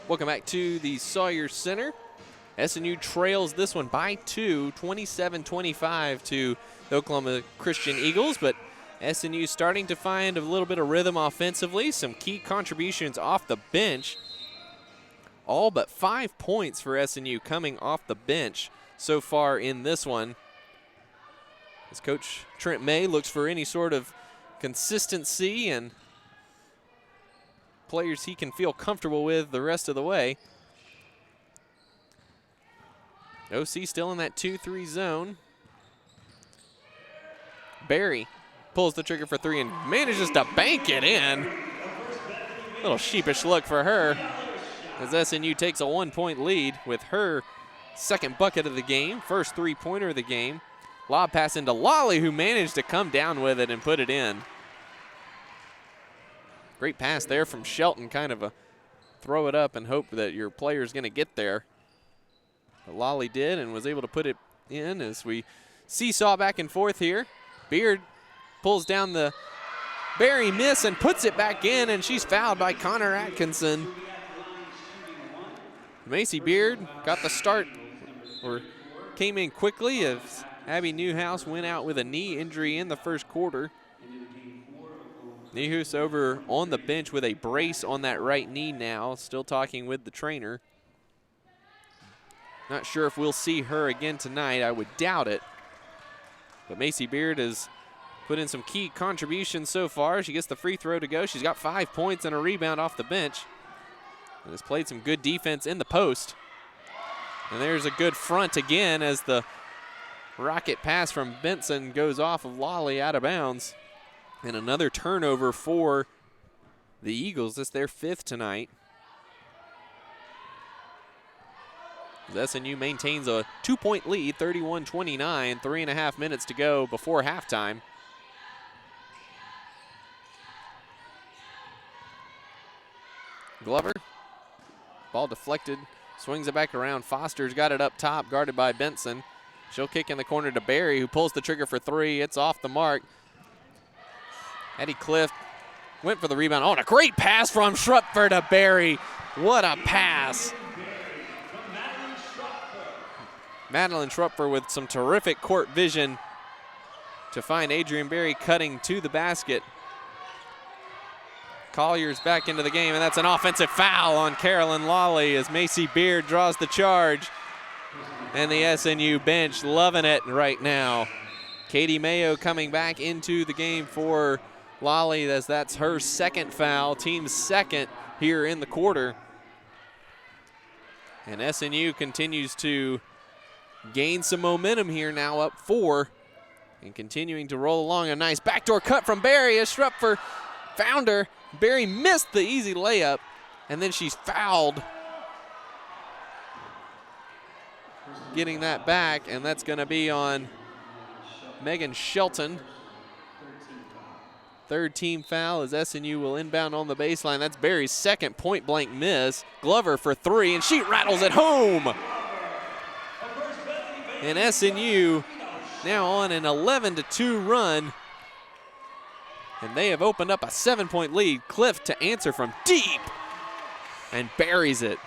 Welcome back to the Sawyer Center. SNU trails this one by 2, 27-25 to the Oklahoma Christian Eagles, but SNU starting to find a little bit of rhythm offensively, some key contributions off the bench. All but 5 points for SNU coming off the bench so far in this one. As Coach Trent May looks for any sort of consistency and players he can feel comfortable with the rest of the way. OC still in that 2-3 zone. Barry pulls the trigger for three and manages to bank it in. A little sheepish look for her as SNU takes a 1-point lead with her second bucket of the game, first three-pointer of the game. Lob pass into Lawley, who managed to come down with it and put it in. Great pass there from Shelton, kind of a throw it up and hope that your player's going to get there. But Lawley did and was able to put it in as we seesaw back and forth here. Beard pulls down the Barry miss and puts it back in, and she's fouled by Connor Atkinson. Macy Beard got the start, or came in quickly as Abby Newhouse went out with a knee injury in the first quarter. Nehus over on the bench with a brace on that right knee now, still talking with the trainer. Not sure if we'll see her again tonight. I would doubt it. But Macy Beard has put in some key contributions so far. She gets the free throw to go. She's got 5 points and a rebound off the bench. And has played some good defense in the post. And there's a good front again as the rocket pass from Benson goes off of Lawley out of bounds. And another turnover for the Eagles. That's their 5th tonight. As SNU maintains a 2-point lead, 31-29, 3.5 minutes to go before halftime. Glover, ball deflected, swings it back around. Foster's got it up top, guarded by Benson. She'll kick in the corner to Barry, who pulls the trigger for 3. It's off the mark. Eddie Clift went for the rebound. Oh, and a great pass from Schrupfer to Barry. What a pass. Madeline Schrupfer with some terrific court vision to find Adrian Barry cutting to the basket. Collier's back into the game, and that's an offensive foul on Carolyn Lawley as Macy Beard draws the charge. And the SNU bench loving it right now. Katie Mayo coming back into the game for Lawley as that's her 2nd foul, team's 2nd here in the quarter. And SNU continues to gain some momentum here, now up 4 and continuing to roll along. A nice backdoor cut from Barry as Schrupfer found her. Barry missed the easy layup, and then she's fouled. Getting that back, and that's going to be on Megan Shelton. 3rd team foul as SNU will inbound on the baseline. That's Barry's 2nd point-blank miss. Glover for 3, and she rattles it home. And SNU now on an 11-2 run. And they have opened up a 7-point lead. Clift to answer from deep and buries it.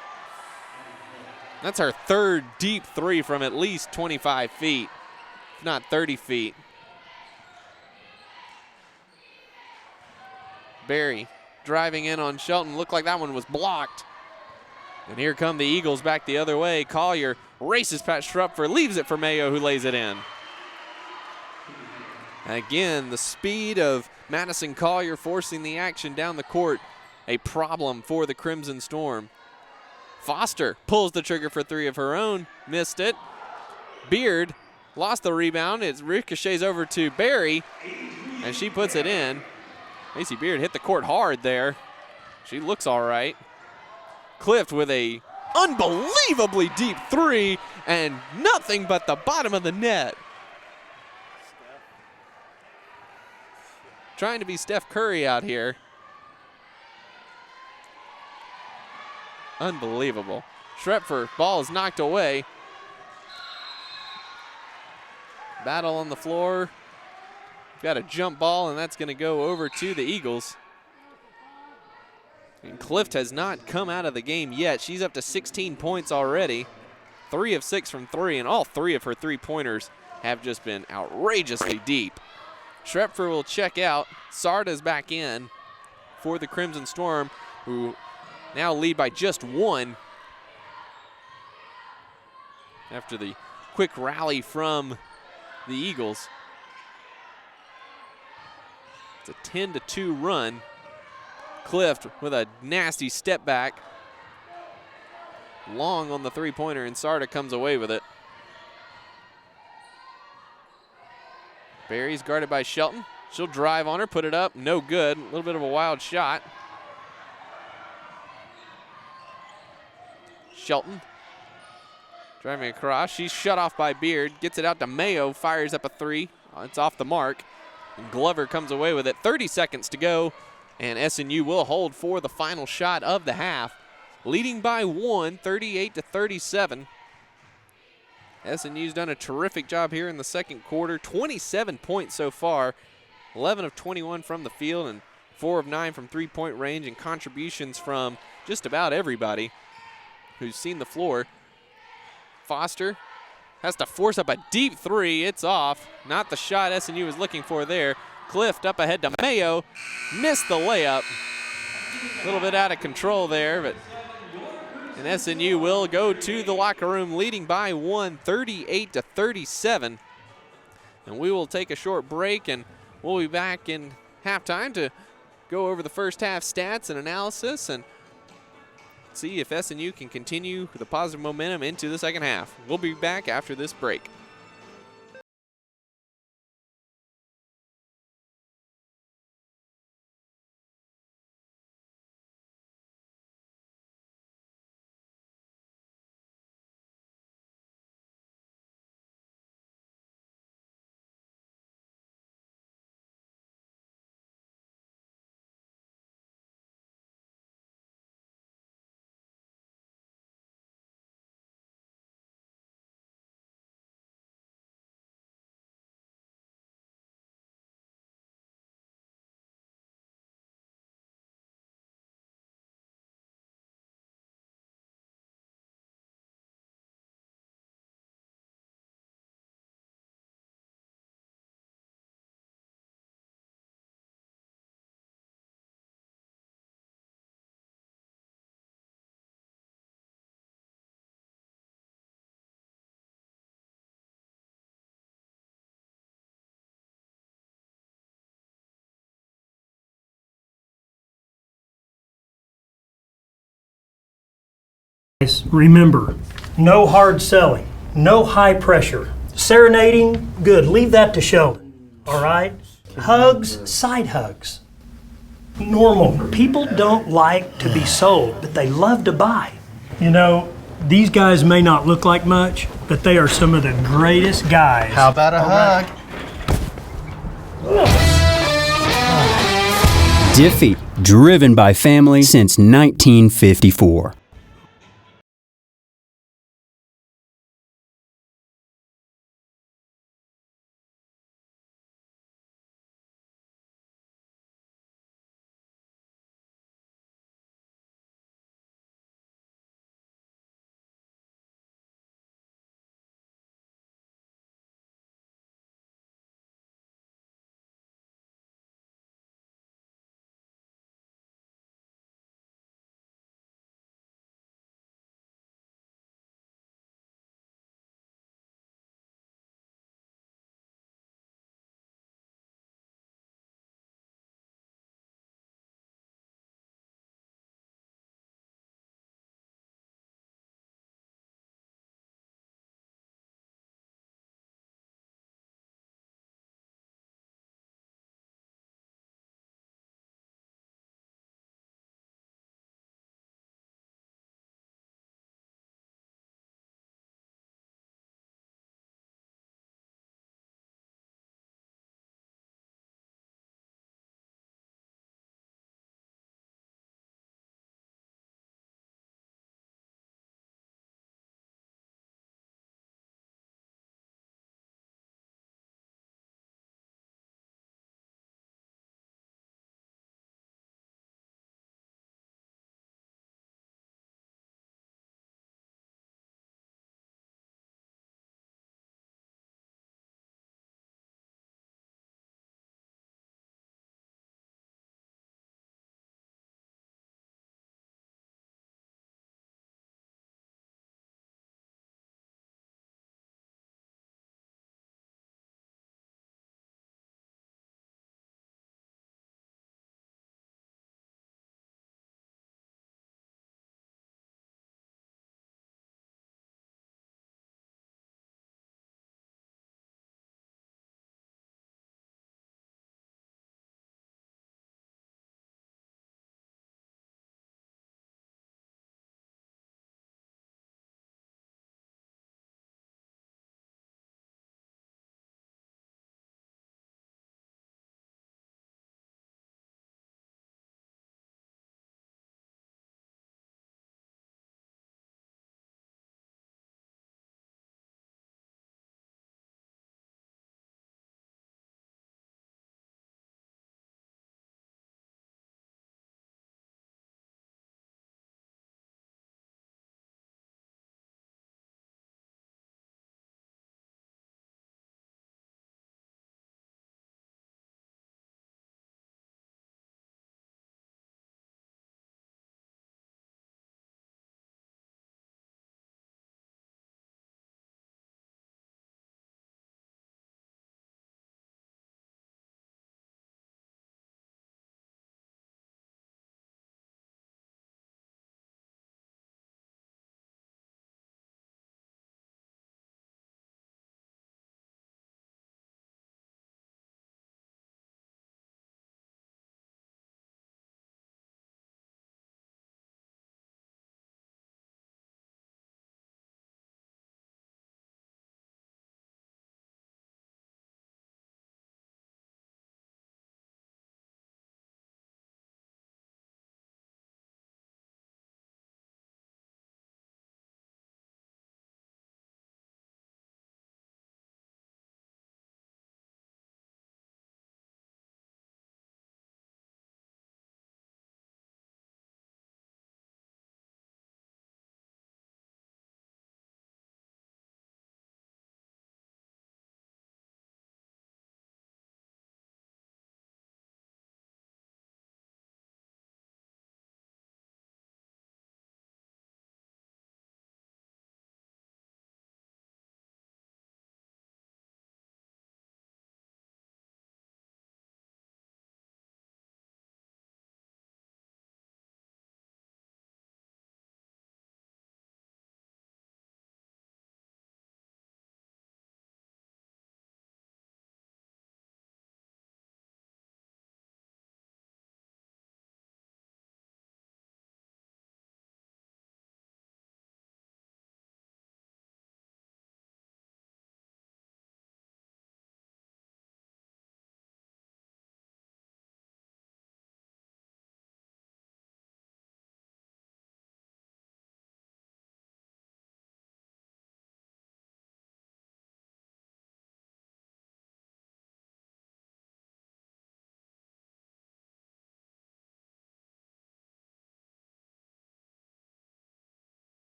That's our 3rd deep 3 from at least 25 feet, if not 30 feet. Barry driving in on Shelton. Looked like that one was blocked. And here come the Eagles back the other way. Collier races past Schrupfer, leaves it for Mayo, who lays it in. Again, the speed of Madison Collier forcing the action down the court, a problem for the Crimson Storm. Foster pulls the trigger for 3 of her own, missed it. Beard lost the rebound. It ricochets over to Barry, and she puts it in. Macy Beard hit the court hard there. She looks all right. Clift with a unbelievably deep 3, and nothing but the bottom of the net. Trying to be Steph Curry out here. Unbelievable. Schrepfer, ball is knocked away. Battle on the floor. Got a jump ball, and that's going to go over to the Eagles. And Clift has not come out of the game yet. She's up to 16 points already. 3 of 6 from 3, and all 3 of her 3-pointers have just been outrageously deep. Schrepfer will check out. Sarda's back in for the Crimson Storm, who now lead by just 1 after the quick rally from the Eagles. It's a 10-2 run. Clift with a nasty step back. Long on the 3-pointer, and Sarda comes away with it. Barry's guarded by Shelton. She'll drive on her, put it up, no good. A little bit of a wild shot. Shelton driving across. She's shut off by Beard. Gets it out to Mayo, fires up a 3. It's off the mark. And Glover comes away with it. 30 seconds to go, and SNU will hold for the final shot of the half. Leading by 1, 38-37. SNU's done a terrific job here in the second quarter. 27 points so far. 11 of 21 from the field and 4 of 9 from 3-point range, and contributions from just about everybody who's seen the floor. Foster has to force up a deep 3. It's off. Not the shot SNU was looking for there. Clift up ahead to Mayo. Missed the layup. A little bit out of control there, but and SNU will go to the locker room leading by 1, 38-37. And we will take a short break, and we'll be back in halftime to go over the first half stats and analysis and see if SNU can continue the positive momentum into the second half. We'll be back after this break. Remember, no hard selling, no high pressure. Serenading, good. Leave that to Sheldon. All right? Hugs, side hugs. Normal. People don't like to be sold, but they love to buy. You know, these guys may not look like much, but they are some of the greatest guys. How about a hug? Diffie, driven by family since 1954.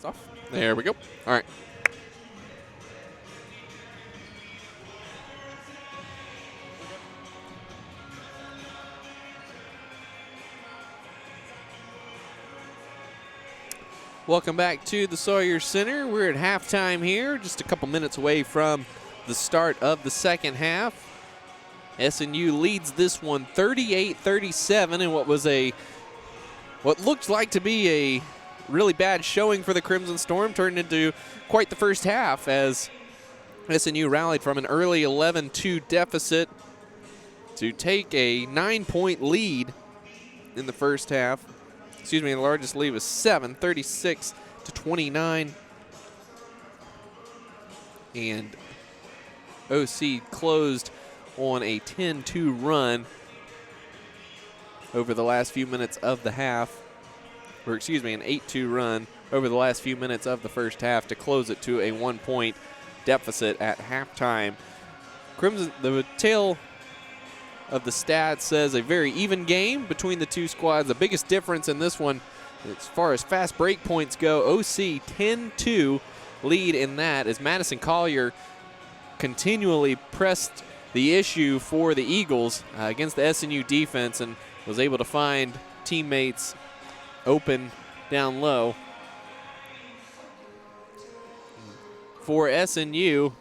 off. There we go. All right. Welcome back to the Sawyer Center. We're at halftime here, just a couple minutes away from the start of the second half. SNU leads this one 38-37 in what looked like to be a really bad showing for the Crimson Storm turned into quite the first half as SNU rallied from an early 11-2 deficit to take a 9-point lead in the first half. Excuse me, the largest lead was 7, 36-29. And OC closed on a 10-2 run over the last few minutes of the half. Or excuse me, an 8-2 run over the last few minutes of the first half to close it to a 1-point deficit at halftime. Crimson, the tail of the stats says a very even game between the two squads. The biggest difference in this one, as far as fast break points go, OC 10-2 lead in that as Madison Collier continually pressed the issue for the Eagles against the SNU defense and was able to find teammates open down low. For SNU,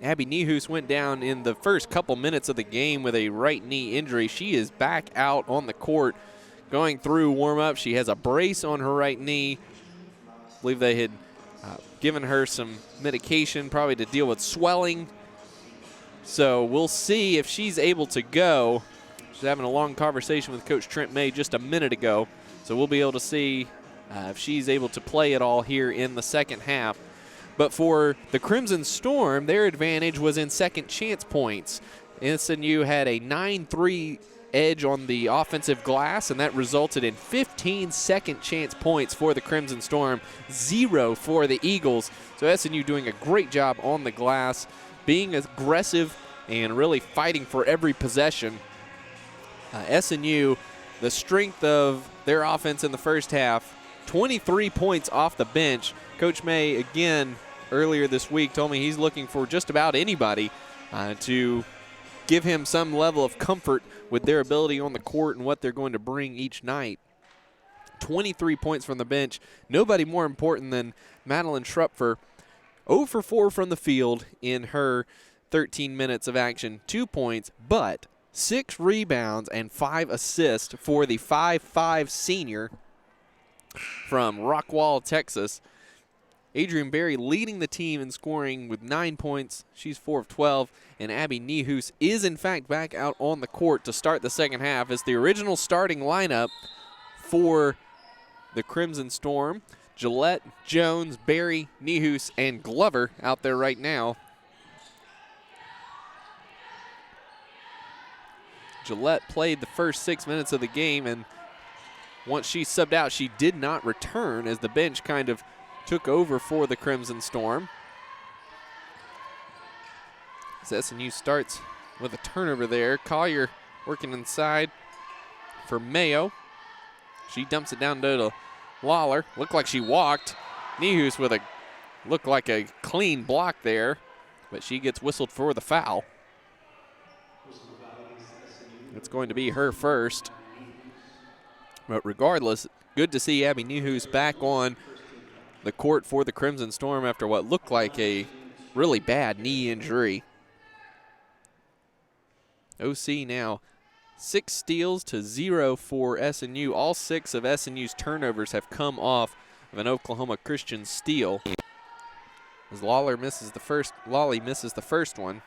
Abby Nehus went down in the first couple minutes of the game with a right knee injury. She is back out on the court going through warm-up. She has a brace on her right knee. I believe they had given her some medication probably to deal with swelling. So we'll see if she's able to go. She's having a long conversation with Coach Trent May just a minute ago. So we'll be able to see if she's able to play at all here in the second half. But for the Crimson Storm, their advantage was in second chance points. SNU had a 9-3 edge on the offensive glass, and that resulted in 15 second chance points for the Crimson Storm, 0 for the Eagles. So SNU doing a great job on the glass, being aggressive and really fighting for every possession. SNU, the strength of their offense in the first half, 23 points off the bench. Coach May, again, earlier this week told me he's looking for just about anybody to give him some level of comfort with their ability on the court and what they're going to bring each night. 23 points from the bench. Nobody more important than Madeline Schrupfer. 0 for 4 from the field in her 13 minutes of action. 2 points, but 6 rebounds and 5 assists for the 5'5" senior from Rockwall, Texas. Adrian Berry leading the team in scoring with 9 points. She's 4 of 12. And Abby Nehus is, in fact, back out on the court to start the second half as the original starting lineup for the Crimson Storm. Gillette, Jones, Berry, Nehus, and Glover out there right now. Gillette played the first 6 minutes of the game, and once she subbed out, she did not return as the bench kind of took over for the Crimson Storm. As SNU starts with a turnover there. Collier working inside for Mayo. She dumps it down to Lawler. Looked like she walked. Nehus with looked like a clean block there, but she gets whistled for the foul. It's going to be her first. But regardless, good to see Abby Nehus back on the court for the Crimson Storm after what looked like a really bad knee injury. OC now 6 steals to 0 for SNU. All 6 of SNU's turnovers have come off of an Oklahoma Christian steal. As Lawley misses the first one.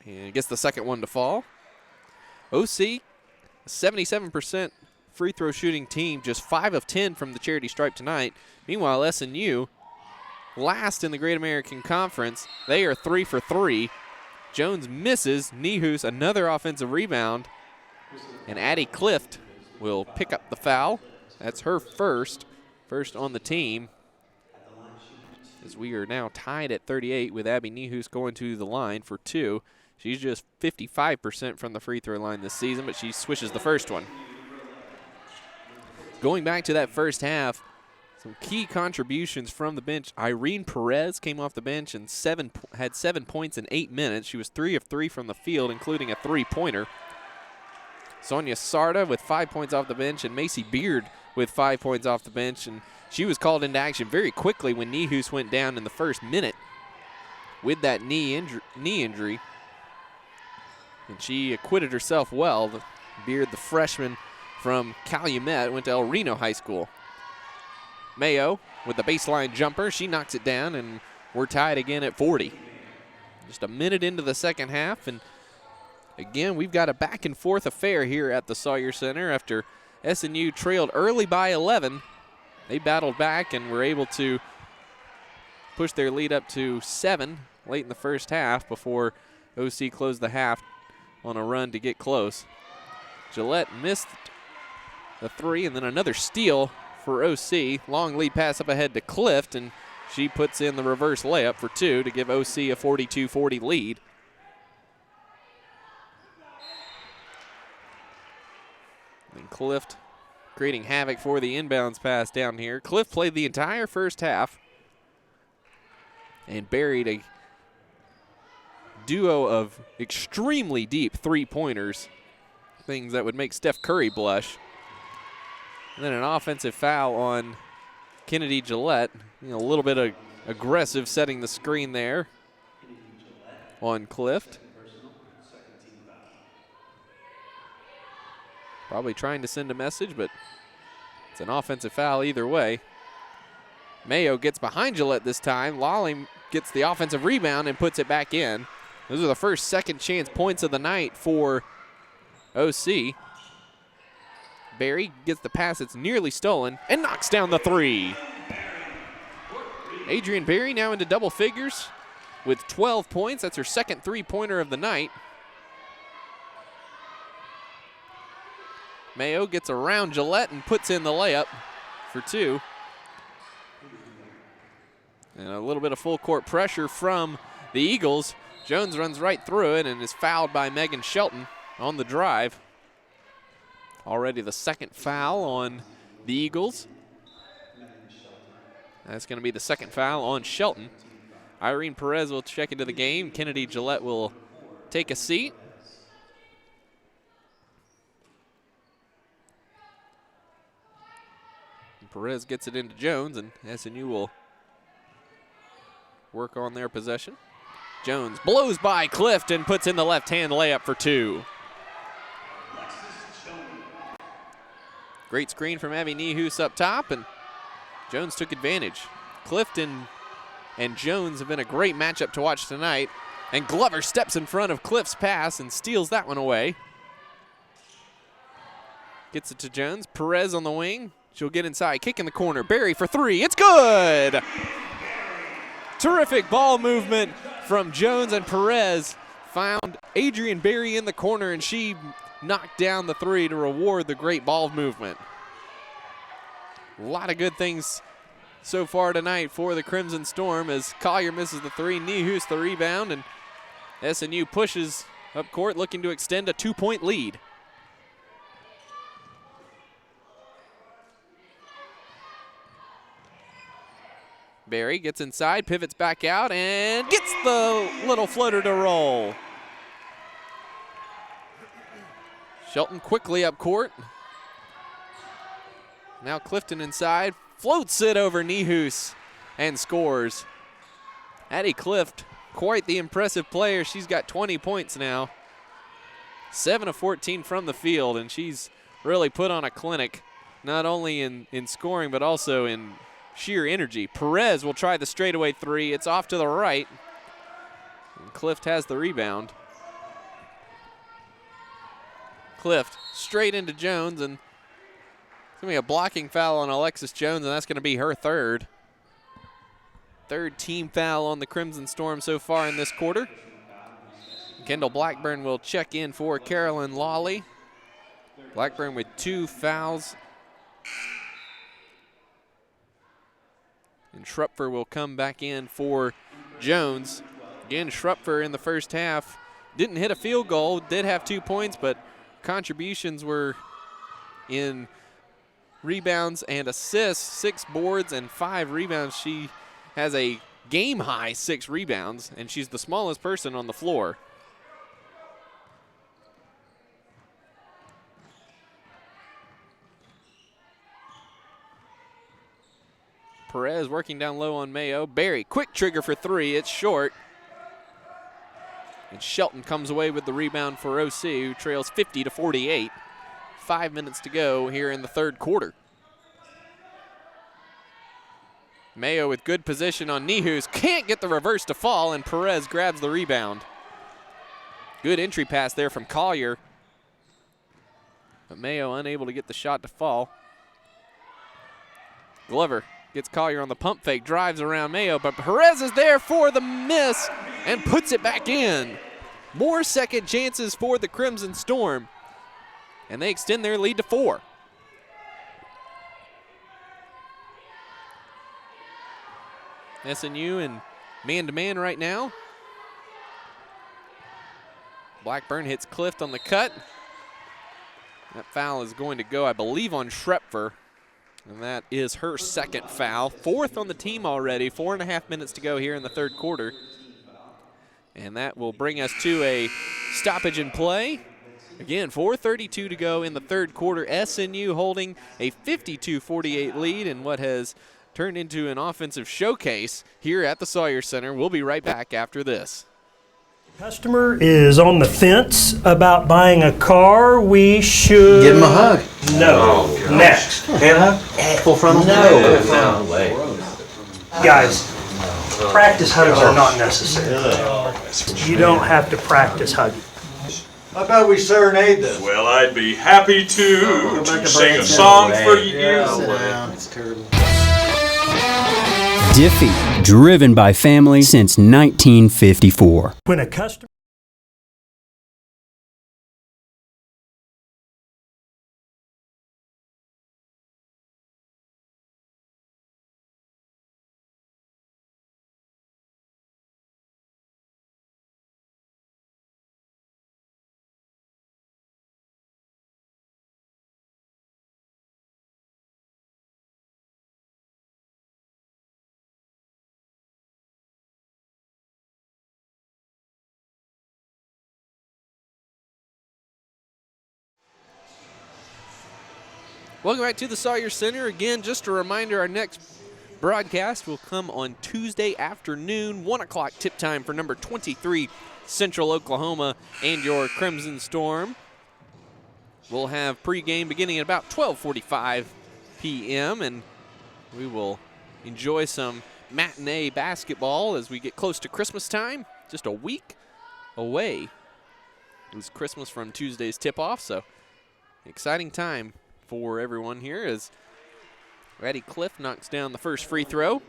And gets the second one to fall. OC, 77% free throw shooting team, just 5 of 10 from the charity stripe tonight. Meanwhile, SNU, last in the Great American Conference, they are 3 for 3. Jones misses. Nehus, another offensive rebound. And Addie Clift will pick up the foul. That's her first on the team. As we are now tied at 38 with Abby Nehus going to the line for 2. She's just 55% from the free throw line this season, but she swishes the first one. Going back to that first half, some key contributions from the bench. Irene Perez came off the bench and had 7 points in 8 minutes. She was 3 of 3 from the field, including a three-pointer. Sonia Sarda with 5 points off the bench, and Macy Beard with 5 points off the bench. And she was called into action very quickly when Nihus went down in the first minute with that knee injury. And she acquitted herself well. Beard, the freshman from Calumet, went to El Reno High School. Mayo with the baseline jumper. She knocks it down, and we're tied again at 40. Just a minute into the second half, and again, we've got a back-and-forth affair here at the Sawyer Center. After SNU trailed early by 11, they battled back and were able to push their lead up to 7 late in the first half before OC closed the half on a run to get close. Gillette missed the 3, and then another steal for OC. Long lead pass up ahead to Clift, and she puts in the reverse layup for 2 to give OC a 42-40 lead. And Clift creating havoc for the inbounds pass down here. Clift played the entire first half and buried a duo of extremely deep three-pointers, things that would make Steph Curry blush. And then an offensive foul on Kennedy Gillette. A little bit of aggressive setting the screen there on Clift. Probably trying to send a message, but it's an offensive foul either way. Mayo gets behind Gillette this time. Lawley gets the offensive rebound and puts it back in. Those are the first second chance points of the night for OC. Barry gets the pass that's nearly stolen and knocks down the 3. Adrian Barry now into double figures with 12 points. That's her second three-pointer of the night. Mayo gets around Gillette and puts in the layup for 2. And a little bit of full court pressure from the Eagles. Jones runs right through it and is fouled by Megan Shelton on the drive. Already the second foul on the Eagles. That's going to be the second foul on Shelton. Irene Perez will check into the game. Kennedy Gillette will take a seat. And Perez gets it into Jones, and SNU will work on their possession. Jones blows by Clift and puts in the left-hand layup for 2. Great screen from Abby Nihus up top, and Jones took advantage. Clifton and Jones have been a great matchup to watch tonight, and Glover steps in front of Clift's pass and steals that one away. Gets it to Jones. Perez on the wing. She'll get inside, kick in the corner. Barry for 3. It's good! Terrific ball movement from Jones, and Perez found Adrian Barry in the corner, and she knocked down the 3 to reward the great ball movement. A lot of good things so far tonight for the Crimson Storm as Collier misses the 3, Nihus the rebound, and SNU pushes up court looking to extend a 2-point lead. Barry gets inside, pivots back out, and gets the little floater to roll. Shelton quickly up court. Now Clifton inside, floats it over Nihus and scores. Addie Clift, quite the impressive player. She's got 20 points now. 7 of 14 from the field, and she's really put on a clinic, not only in scoring, but also in sheer energy. Perez will try the straightaway 3. It's off to the right. And Clift has the rebound. Clift straight into Jones, and it's going to be a blocking foul on Alexis Jones, and that's going to be her third. Third team foul on the Crimson Storm so far in this quarter. Kendall Blackburn will check in for Carolyn Lawley. Blackburn with 2 fouls. And Schrupfer will come back in for Jones. Again, Schrupfer in the first half didn't hit a field goal, did have 2 points, but contributions were in rebounds and assists, 6 boards and 5 rebounds. She has a game-high 6 rebounds, and she's the smallest person on the floor. Perez working down low on Mayo. Berry, quick trigger for 3. It's short. And Shelton comes away with the rebound for OC, who trails 50-48. 5 minutes to go here in the third quarter. Mayo with good position on Nihus. Can't get the reverse to fall, and Perez grabs the rebound. Good entry pass there from Collier. But Mayo unable to get the shot to fall. Glover gets Collier on the pump fake, drives around Mayo, but Perez is there for the miss and puts it back in. More second chances for the Crimson Storm, and they extend their lead to 4. SNU in man-to-man right now. Blackburn hits Clift on the cut. That foul is going to go, I believe, on Schrepfer. And that is her second foul. 4th on the team already. 4.5 minutes to go here in the third quarter. And that will bring us to a stoppage in play. Again, 4:32 to go in the third quarter. SNU holding a 52-48 lead in what has turned into an offensive showcase here at the Sawyer Center. We'll be right back after this. Customer is on the fence about buying a car. We should Give him a hug. No. Next. Hand hug? Full frontal? No way. Guys, practice hugs are not necessary. You don't have to practice hugging. How about we serenade them? Well, I'd be happy to sing a song for you. It's terrible. Diffie, driven by family since 1954. When a customer Welcome back to the Sawyer Center. Again, just a reminder, our next broadcast will come on Tuesday afternoon, 1 o'clock tip time for number 23, Central Oklahoma and your Crimson Storm. We'll have pregame beginning at about 12:45 p.m., and we will enjoy some matinee basketball as we get close to Christmas time, just a week away. It was Christmas from Tuesday's tip-off, so exciting time for everyone here as Ratty Cliff knocks down the first free throw.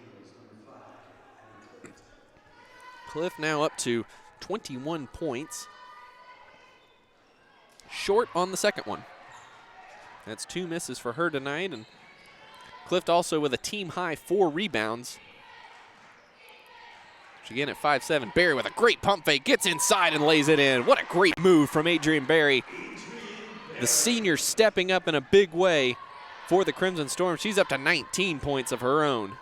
Cliff now up to 21 points. Short on the second one. That's 2 misses for her tonight, and Clift also with a team-high 4 rebounds. She again at 5'7". Berry with a great pump fake, gets inside and lays it in. What a great move from Adrian Berry. The senior stepping up in a big way for the Crimson Storm. She's up to 19 points of her own.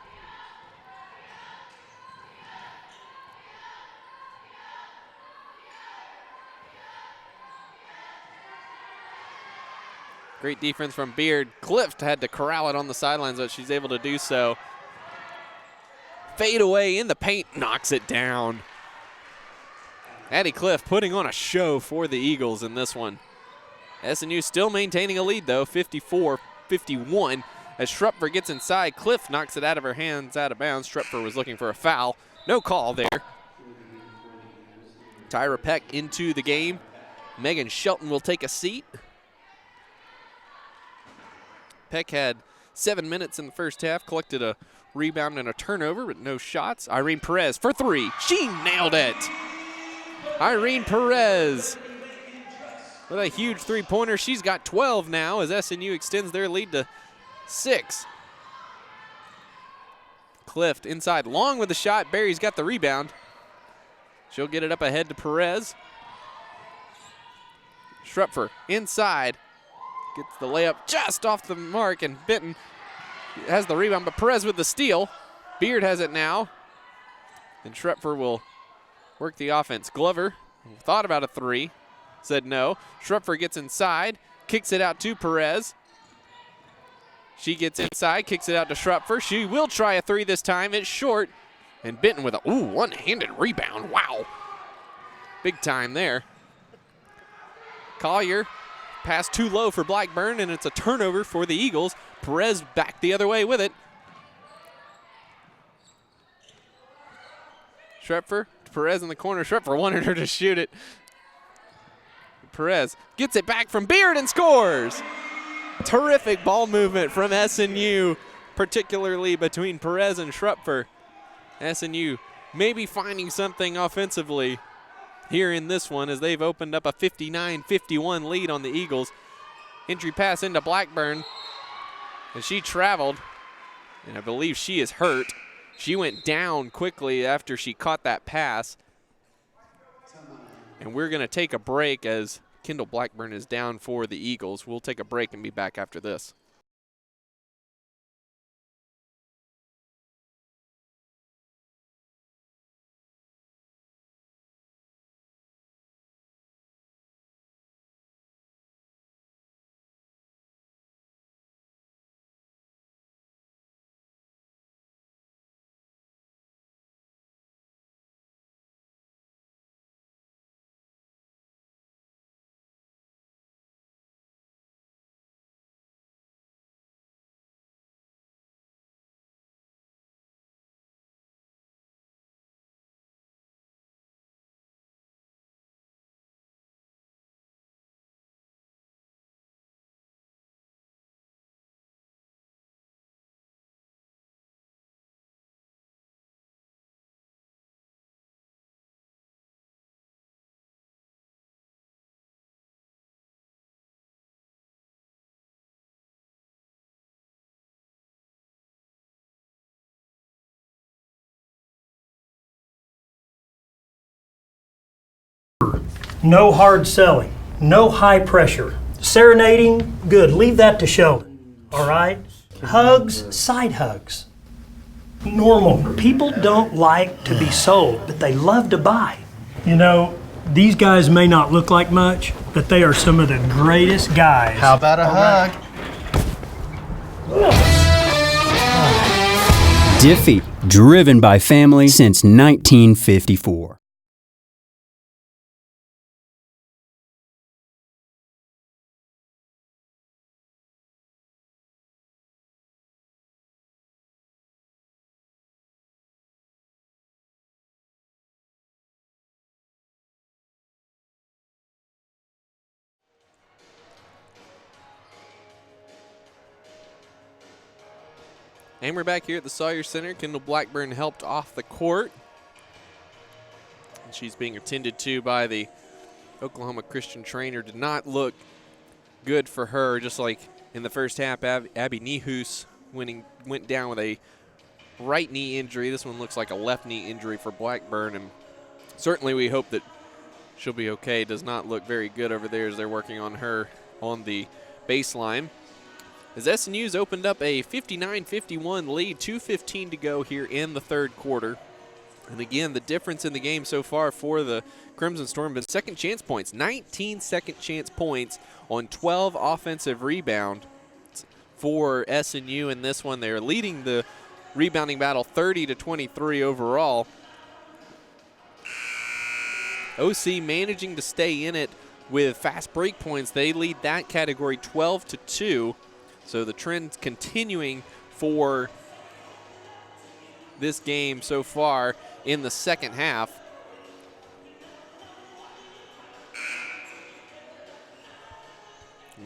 Great defense from Beard. Clift had to corral it on the sidelines, but she's able to do so. Fade away in the paint, knocks it down. Addie Cliff putting on a show for the Eagles in this one. SNU still maintaining a lead, though, 54-51. As Schrepfer gets inside, Cliff knocks it out of her hands, out of bounds. Schrepfer was looking for a foul. No call there. Tyra Peck into the game. Megan Shelton will take a seat. Peck had 7 minutes in the first half, collected a rebound and a turnover, but no shots. Irene Perez for 3. She nailed it. Irene Perez with a huge three-pointer. She's got 12 now as SNU extends their lead to 6. Clift inside, long with the shot. Barry's got the rebound. She'll get it up ahead to Perez. Schrepfer inside. gets the layup just off the mark, and Benton has the rebound, but Perez with the steal. Beard has it now, and Schrepfer will work the offense. Glover thought about a three, said no. Schrepfer gets inside, kicks it out to Perez. She gets inside, kicks it out to Schrepfer. She will try a three this time. It's short, and Benton with a one-handed rebound. Wow, big time there. Collier pass too low for Blackburn, and it's a turnover for the Eagles. Perez back the other way with it. Schrepfer, Perez in the corner. Schrepfer wanted her to shoot it. Perez gets it back from Beard and scores. Terrific ball movement from SNU, particularly between Perez and Schrepfer. SNU maybe finding something offensively here in this one as they've opened up a 59-51 lead on the Eagles. Entry pass into Blackburn, and she traveled, and I believe she is hurt. She went down quickly after she caught that pass. And we're going to take a break as Kendall Blackburn is down for the Eagles. We'll take a break and be back after this. No hard selling, no high pressure. Serenading, good. Leave that to Sheldon. All right? Hugs, side hugs. Normal. People don't like to be sold, but they love to buy. You know, these guys may not look like much, but they are some of the greatest guys. How about a hug? Diffie, driven by family since 1954. And we're back here at the Sawyer Center. Kendall Blackburn helped off the court. And she's being attended to by the Oklahoma Christian trainer. Did not look good for her, just like in the first half. Abby Nehus went down with a right knee injury. This one looks like a left knee injury for Blackburn, and certainly we hope that she'll be okay. Does not look very good over there as they're working on her on the baseline. As SNU's opened up a 59-51 lead, 2:15 to go here in the third quarter. And again, the difference in the game so far for the Crimson Storm been second chance points. 19 second chance points on 12 offensive rebounds for SNU in this one. They're leading the rebounding battle 30-23 overall. OC managing to stay in it with fast break points. They lead that category 12-2. So the trend continuing for this game so far in the second half.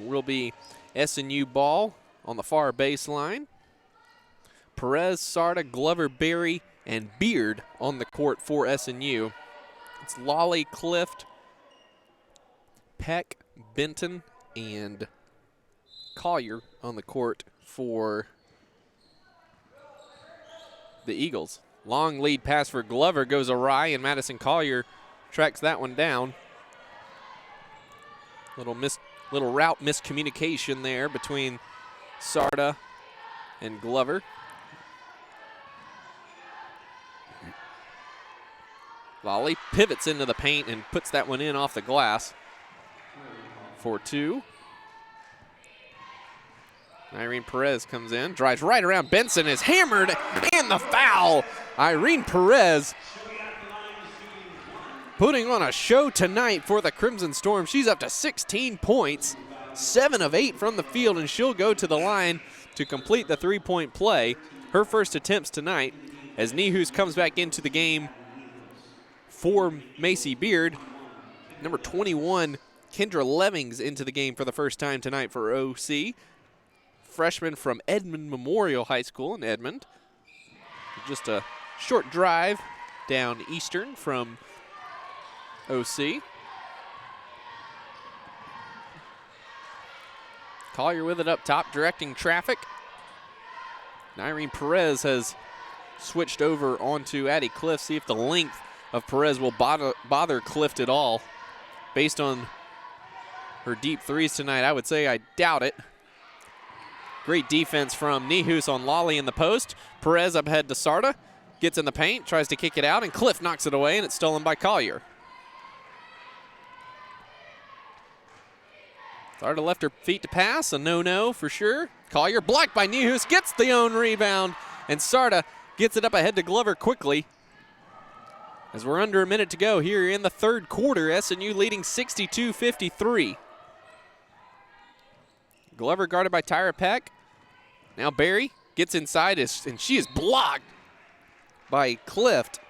Will be SNU ball on the far baseline. Perez, Sarda, Glover, Berry, and Beard on the court for SNU. It's Lawley, Clift, Peck, Benton, and Collier on the court for the Eagles. Long lead pass for Glover goes awry, and Madison Collier tracks that one down. Little Little route miscommunication there between Sarda and Glover. Lolly pivots into the paint and puts that one in off the glass for 2. Irene Perez comes in, drives right around Benson, is hammered, and the foul. Irene Perez putting on a show tonight for the Crimson Storm. She's up to 16 points, 7 of 8 from the field, and she'll go to the line to complete the three-point play. Her first attempts tonight as Nihus comes back into the game for Macy Beard. Number 21, Kendra Lemmings, into the game for the first time tonight for OC. Freshman from Edmond Memorial High School in Edmond. Just a short drive down Eastern from OC. Collier with it up top, directing traffic. And Irene Perez has switched over onto Addie Clift. See if the length of Perez will bother Clift at all. Based on her deep threes tonight, I would say I doubt it. Great defense from Nihus on Lolly in the post. Perez up ahead to Sarda. Gets in the paint, tries to kick it out, and Clift knocks it away, and it's stolen by Collier. Sarda left her feet to pass, a no-no for sure. Collier blocked by Nihus, gets the own rebound, and Sarda gets it up ahead to Glover quickly. As we're under a minute to go here in the third quarter, SNU leading 62-53. Glover guarded by Tyra Peck. Now Barry gets inside, and she is blocked by Clift.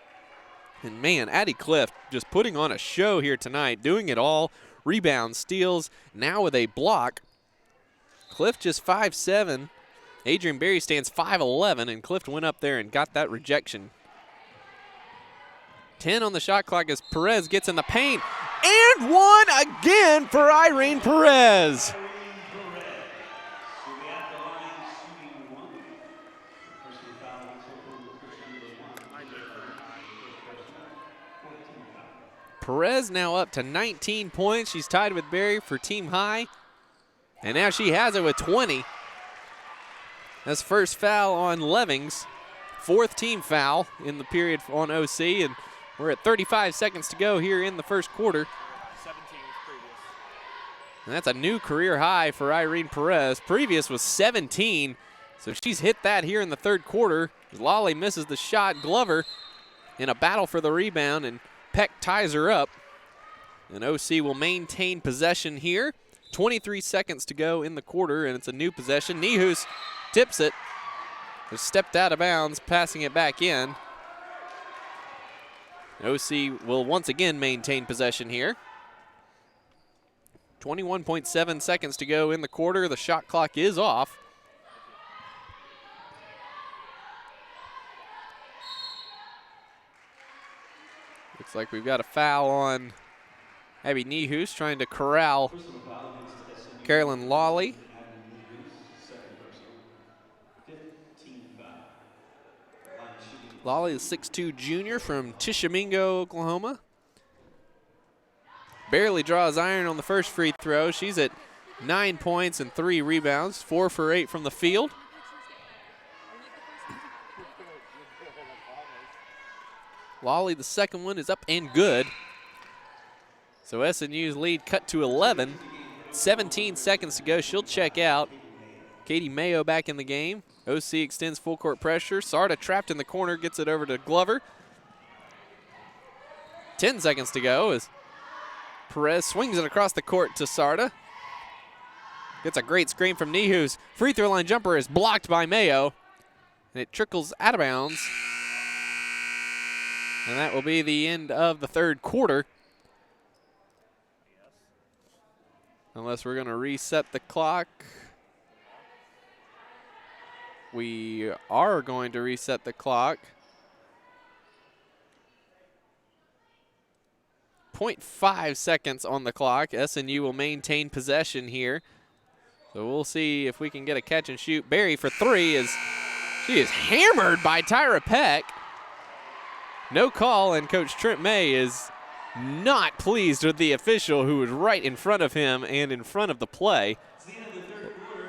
And man, Addie Clift just putting on a show here tonight, doing it all. Rebounds, steals, now with a block. Clift just 5'7". Adrian Barry stands 5'11", and Clift went up there and got that rejection. 10 on the shot clock as Perez gets in the paint. And one again for Irene Perez. Perez now up to 19 points. She's tied with Barry for team high. And now she has it with 20. That's first foul on Lemmings. 4th team foul in the period on OC. And we're at 35 seconds to go here in the first quarter. 17 was previous. And that's a new career high for Irene Perez. Previous was 17. So she's hit that here in the third quarter. Lolly misses the shot. Glover in a battle for the rebound, and Peck ties her up, and OC will maintain possession here. 23 seconds to go in the quarter, and it's a new possession. Nihus tips it. Just stepped out of bounds, passing it back in. OC will once again maintain possession here. 21.7 seconds to go in the quarter. The shot clock is off. Looks like we've got a foul on Abby Nihus, trying to corral Carolyn Lawley. Lawley is 6'2" junior from Tishomingo, Oklahoma. Barely draws iron on the first free throw. She's at 9 points and 3 rebounds, 4 for 8 from the field. Lawley, the second one, is up and good. So SNU's lead cut to 11. 17 seconds to go. She'll check out. Katie Mayo back in the game. OC extends full court pressure. Sarda trapped in the corner, gets it over to Glover. 10 seconds to go as Perez swings it across the court to Sarda. Gets a great screen from Nihus. Free throw line jumper is blocked by Mayo, and it trickles out of bounds. And that will be the end of the third quarter. Unless we're going to reset the clock. We are going to reset the clock. 0.5 seconds on the clock. SNU will maintain possession here. So we'll see if we can get a catch and shoot. Barry for 3 she is hammered by Tyra Peck. No call, and Coach Trent May is not pleased with the official who was right in front of him and in front of the play.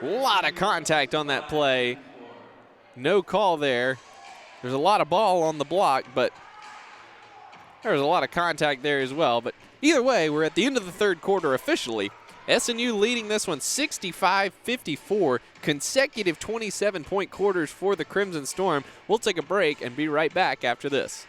A lot of contact on that play. No call there. There's a lot of ball on the block, but there was a lot of contact there as well. But either way, we're at the end of the third quarter officially. SNU leading this one 65-54, consecutive 27-point quarters for the Crimson Storm. We'll take a break and be right back after this.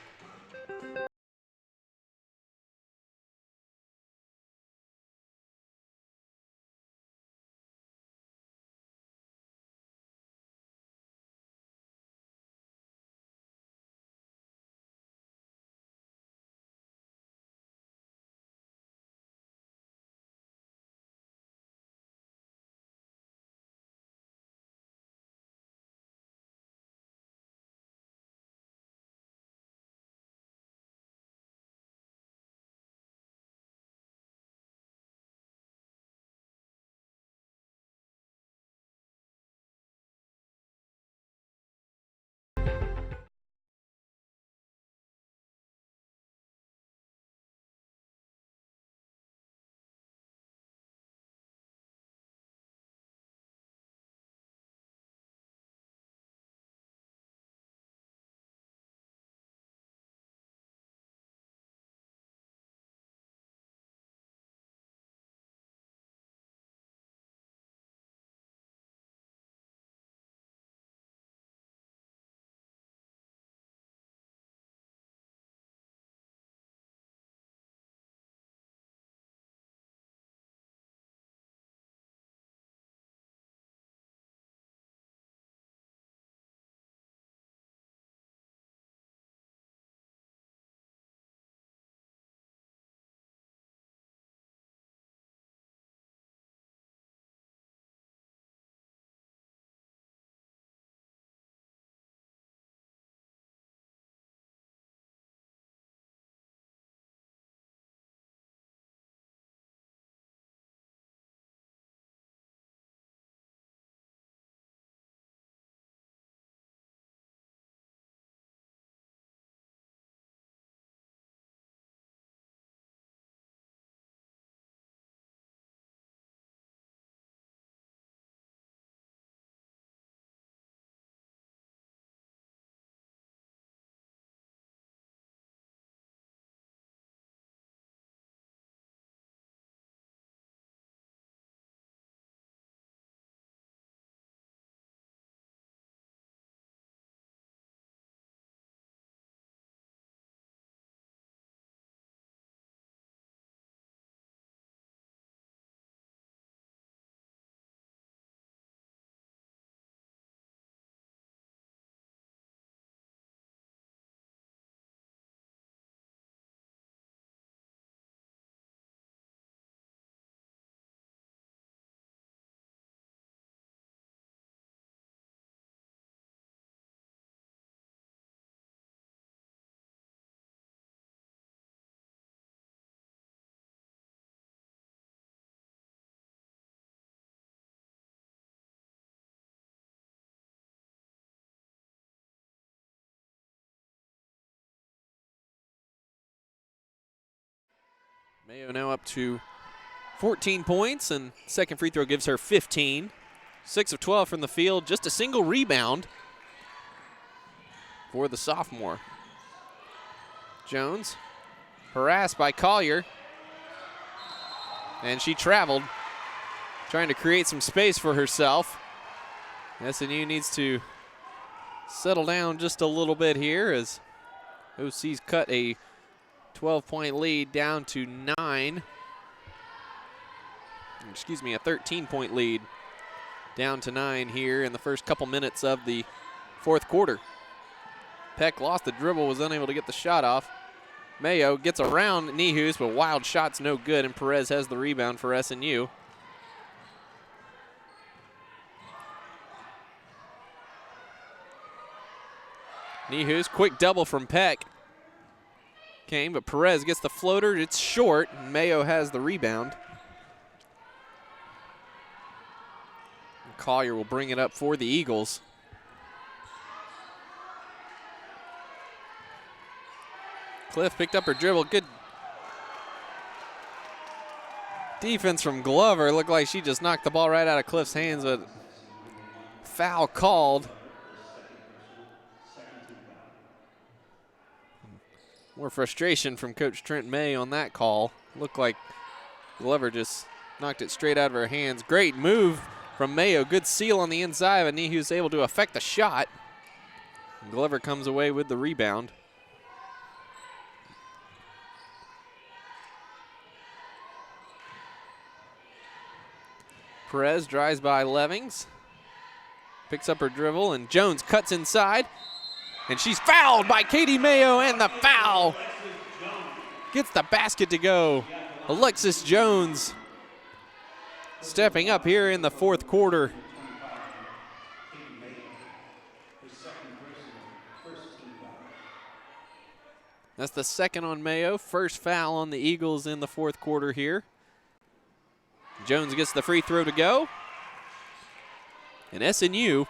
Mayo now up to 14 points, and second free throw gives her 15. 6 of 12 from the field, just a single rebound for the sophomore. Jones harassed by Collier, and she traveled, trying to create some space for herself. SNU needs to settle down just a little bit here as OC's cut a 12-point lead down to 9. Excuse me, a 13-point lead down to 9 here in the first couple minutes of the fourth quarter. Peck lost the dribble, was unable to get the shot off. Mayo gets around Nihus, but wild shot's no good, and Perez has the rebound for SNU. Nihus, quick double from Peck. Came, but Perez gets the floater. It's short, and Mayo has the rebound. And Collier will bring it up for the Eagles. Cliff picked up her dribble. Good Defense from Glover looked like she just knocked the ball right out of Cliff's hands, but foul called. More frustration from Coach Trent May on that call. Looked like Glover just knocked it straight out of her hands. Great move from Mayo. Good seal on the inside, but Nehu's able to affect the shot. And Glover comes away with the rebound. Perez drives by Levings. Picks up her dribble, and Jones cuts inside. And she's fouled by Katie Mayo, and the foul gets the basket to go. Alexis Jones stepping up here in the fourth quarter. That's the second on Mayo. First foul on the Eagles in the fourth quarter here. Jones gets the free throw to go. And SNU,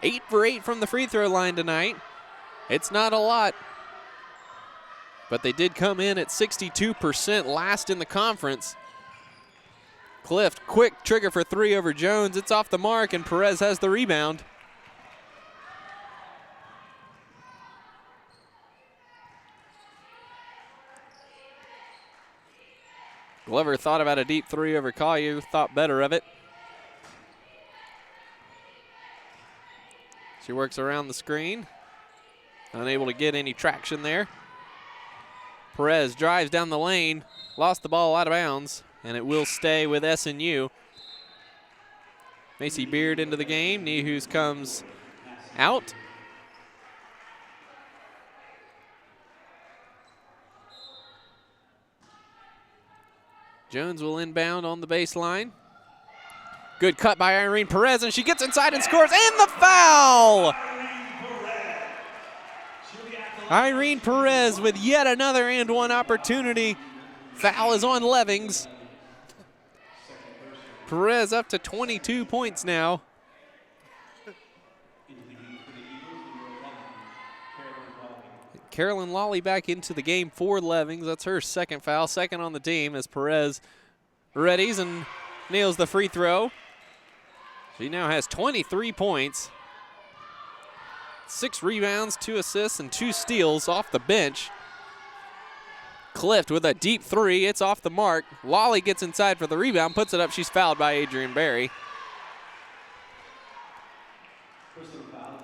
8 for 8 from the free throw line tonight. It's not a lot, but they did come in at 62%, last in the conference. Clift, quick trigger for three over Jones. It's off the mark, and Perez has the rebound. Glover thought about a deep three over Collier, thought better of it. She works around the screen. Unable to get any traction there. Perez drives down the lane, lost the ball out of bounds, and it will stay with SNU. Macy Beard into the game. Nehus comes out. Jones will inbound on the baseline. Good cut by Irene Perez, and she gets inside and scores, and the foul! Irene Perez with yet another and one opportunity. Foul is on Levings. Perez up to 22 points now. Carolyn Lawley back into the game for Levings. That's her second foul, second on the team as Perez readies and nails the free throw. She now has 23 points. 6 rebounds, 2 assists, and 2 steals off the bench. Clift with a deep three. It's off the mark. Lawley gets inside for the rebound, puts it up. She's fouled by Adrian Berry.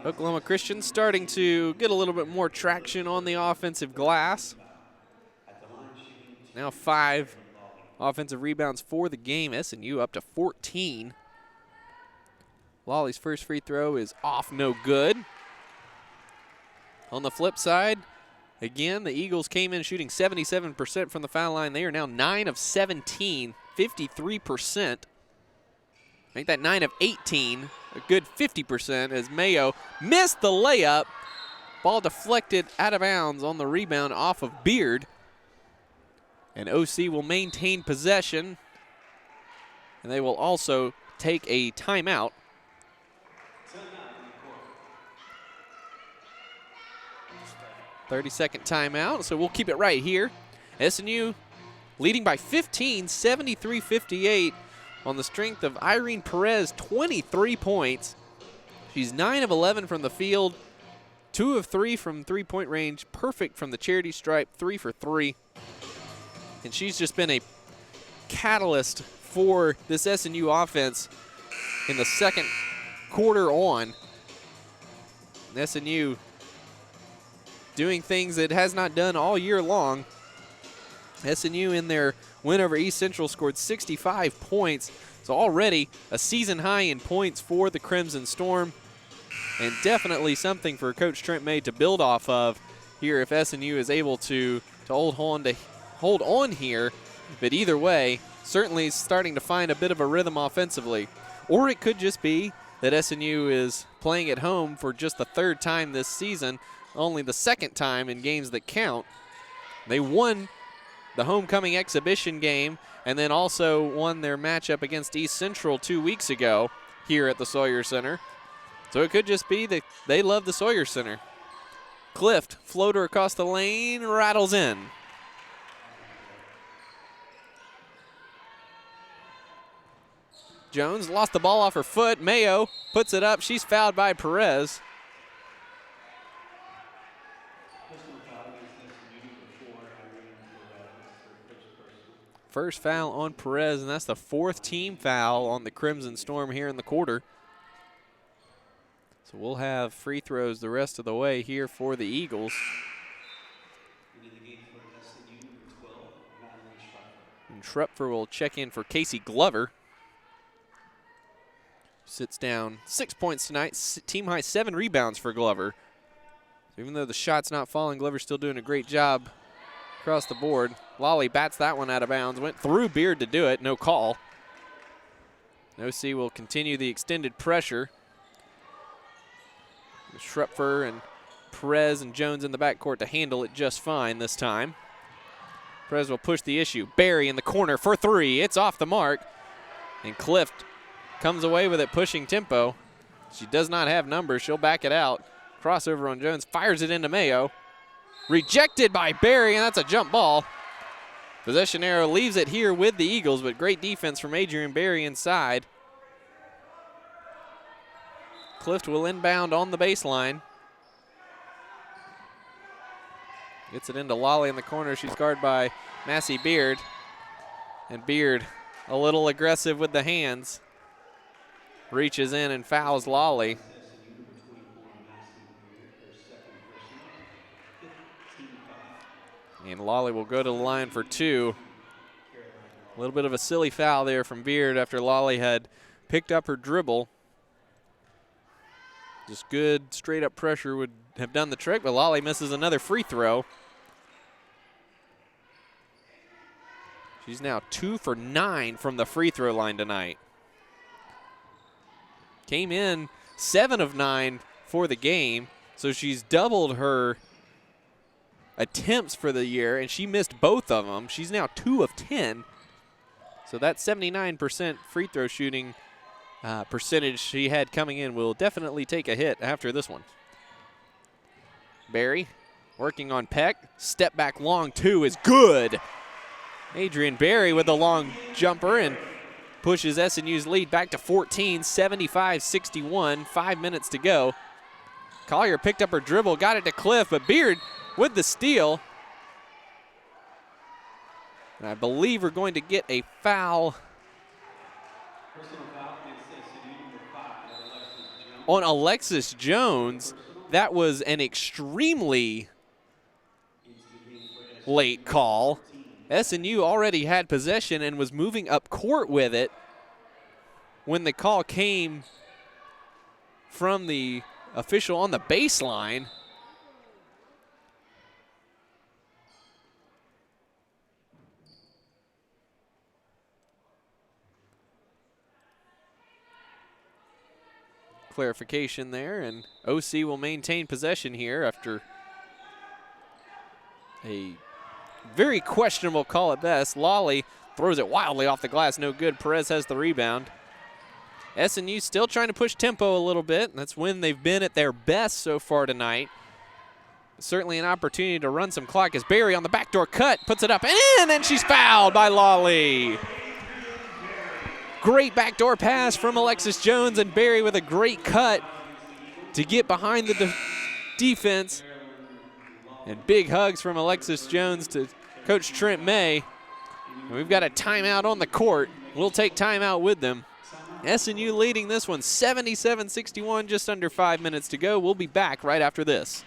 Oklahoma Christian starting to get a little bit more traction on the offensive glass. Now 5 offensive rebounds for the game. SNU up to 14. Lawley's first free throw is off, no good. On the flip side, again, the Eagles came in shooting 77% from the foul line. They are now 9 of 17, 53%. Make that 9 of 18, a good 50% as Mayo missed the layup. Ball deflected out of bounds on the rebound off of Beard. And OC will maintain possession. And they will also take a timeout. 30-second timeout, so we'll keep it right here. SNU leading by 15, 73-58 on the strength of Irene Perez, 23 points. She's 9 of 11 from the field, 2 of 3 from three-point range, perfect from the charity stripe, 3 for 3. And she's just been a catalyst for this SNU offense in the second quarter on. And SNU doing things it has not done all year long. SNU in their win over East Central scored 65 points. So already a season high in points for the Crimson Storm. And definitely something for Coach Trent May to build off of here if SNU is able to hold on here. But either way, certainly starting to find a bit of a rhythm offensively. Or it could just be that SNU is playing at home for just the 3rd time this season, only the 2nd time in games that count. They won the homecoming exhibition game and then also won their matchup against East Central 2 weeks ago here at the Sawyer Center. So it could just be that they love the Sawyer Center. Clift, floater across the lane, rattles in. Jones lost the ball off her foot. Mayo puts it up. She's fouled by Perez. First foul on Perez, and that's the 4th team foul on the Crimson Storm here in the quarter. So we'll have free throws the rest of the way here for the Eagles. And Schrepfer will check in for Casey Glover. Sits down 6 points tonight, team high 7 rebounds for Glover. So even though the shot's not falling, Glover's still doing a great job across the board. Lawley bats that one out of bounds, went through Beard to do it, no call. OC will continue the extended pressure. Schrepfer and Perez and Jones in the backcourt to handle it just fine this time. Perez will push the issue. Barry in the corner for 3. It's off the mark. And Clift comes away with it, pushing tempo. She does not have numbers. She'll back it out. Crossover on Jones. Fires it into Mayo. Rejected by Barry, and that's a jump ball. Possession arrow leaves it here with the Eagles, but great defense from Adrian Barry inside. Clift will inbound on the baseline. Gets it into Lawley in the corner. She's guarded by Massey Beard. And Beard a little aggressive with the hands. Reaches in and fouls Lawley. And Lawley will go to the line for 2. A little bit of a silly foul there from Beard after Lawley had picked up her dribble. Just good straight up pressure would have done the trick, but Lawley misses another free throw. She's now 2 for 9 from the free throw line tonight. Came in 7 of 9 for the game, so she's doubled her attempts for the year, and she missed both of them. She's now 2 of 10. So that 79% free throw shooting percentage she had coming in will definitely take a hit after this one. Barry working on Peck. Step back long 2 is good. Adrian Barry with a long jumper and pushes SNU's lead back to 14, 75-61, 5 minutes to go. Collier picked up her dribble, got it to Cliff, but Beard with the steal. And I believe we're going to get a foul on Alexis Jones. That was an extremely late call. SNU already had possession and was moving up court with it when the call came from the official on the baseline. Clarification there, and OC will maintain possession here after a very questionable call at best. Lawley throws it wildly off the glass, no good. Perez has the rebound. SNU still trying to push tempo a little bit. That's when they've been at their best so far tonight. Certainly an opportunity to run some clock as Barry on the backdoor cut, puts it up and in, and she's fouled by Lawley. Great backdoor pass from Alexis Jones, and Barry with a great cut to get behind the defense. And big hugs from Alexis Jones to Coach Trent May. And we've got a timeout on the court. We'll take timeout with them. SNU leading this one 77-61, just under 5 minutes to go. We'll be back right after this.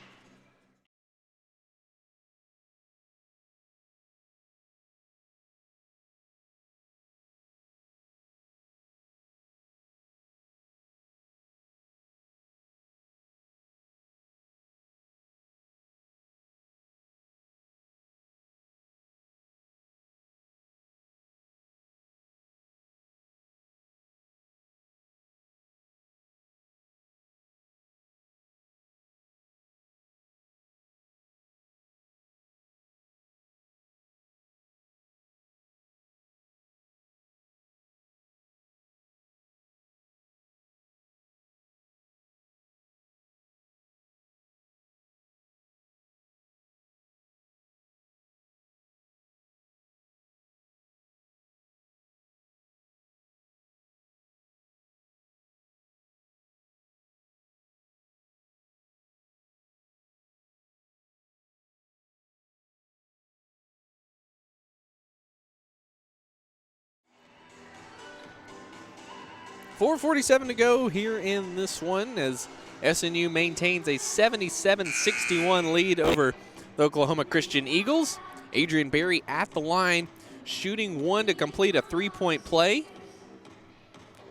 4:47 to go here in this one as SNU maintains a 77-61 lead over the Oklahoma Christian Eagles. Adrian Berry at the line, shooting one to complete a three-point play.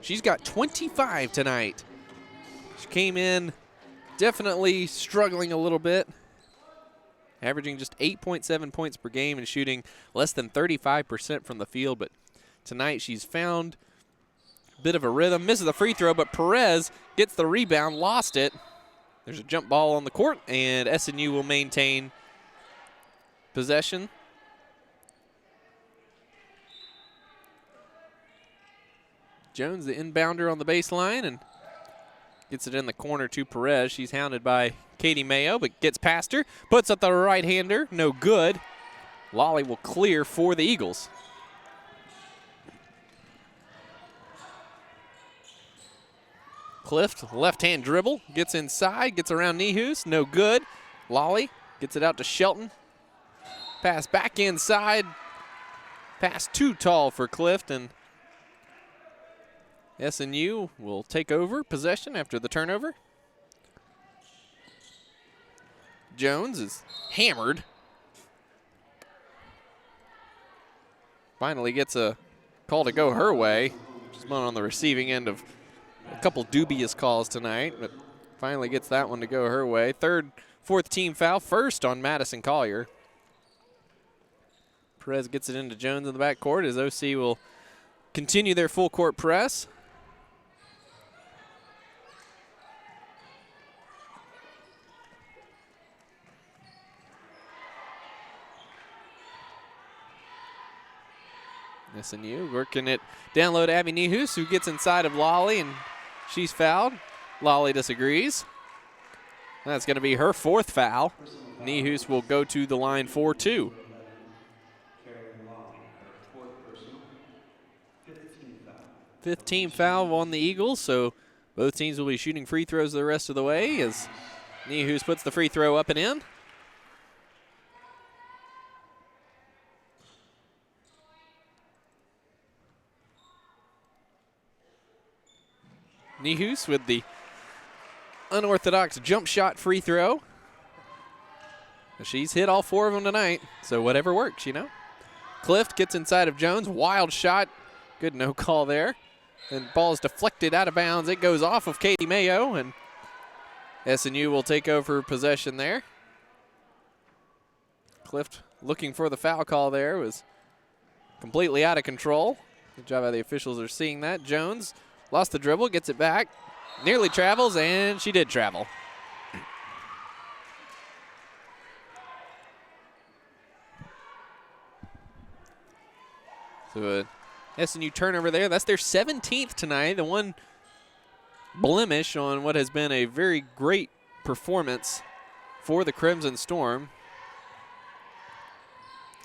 She's got 25 tonight. She came in definitely struggling a little bit, averaging just 8.7 points per game and shooting less than 35% from the field. But tonight she's found a bit of a rhythm, misses the free throw, but Perez gets the rebound, lost it. There's a jump ball on the court, and SNU will maintain possession. Jones, the inbounder on the baseline, and gets it in the corner to Perez. She's hounded by Katie Mayo, but gets past her. Puts up the right-hander, no good. Lolly will clear for the Eagles. Clift, left-hand dribble, gets inside, gets around Nehus, no good. Lolly gets it out to Shelton. Pass back inside. Pass too tall for Clift, and SNU will take over possession after the turnover. Jones is hammered. Finally gets a call to go her way. She's been on the receiving end of a couple dubious calls tonight, but finally gets that one to go her way. Fourth team foul, first on Madison Collier. Perez gets it into Jones in the backcourt as OC will continue their full court press. SNU working it down low to Abby Nehus, who gets inside of Lolly, and she's fouled. Lolly disagrees. That's going to be her fourth foul. Nehus will go to the line for two. 15 foul on the Eagles, so both teams will be shooting free throws the rest of the way as Nehus puts the free throw up and in. Nehus with the unorthodox jump shot free throw. She's hit all four of them tonight, so whatever works, you know. Clift gets inside of Jones, wild shot. Good no call there. And ball is deflected out of bounds. It goes off of Katie Mayo, and SNU will take over possession there. Clift looking for the foul call there, was completely out of control. Good job how the officials are seeing that. Jones lost the dribble, gets it back, nearly travels, and she did travel. So a SNU turnover there. That's their 17th tonight. The one blemish on what has been a very great performance for the Crimson Storm.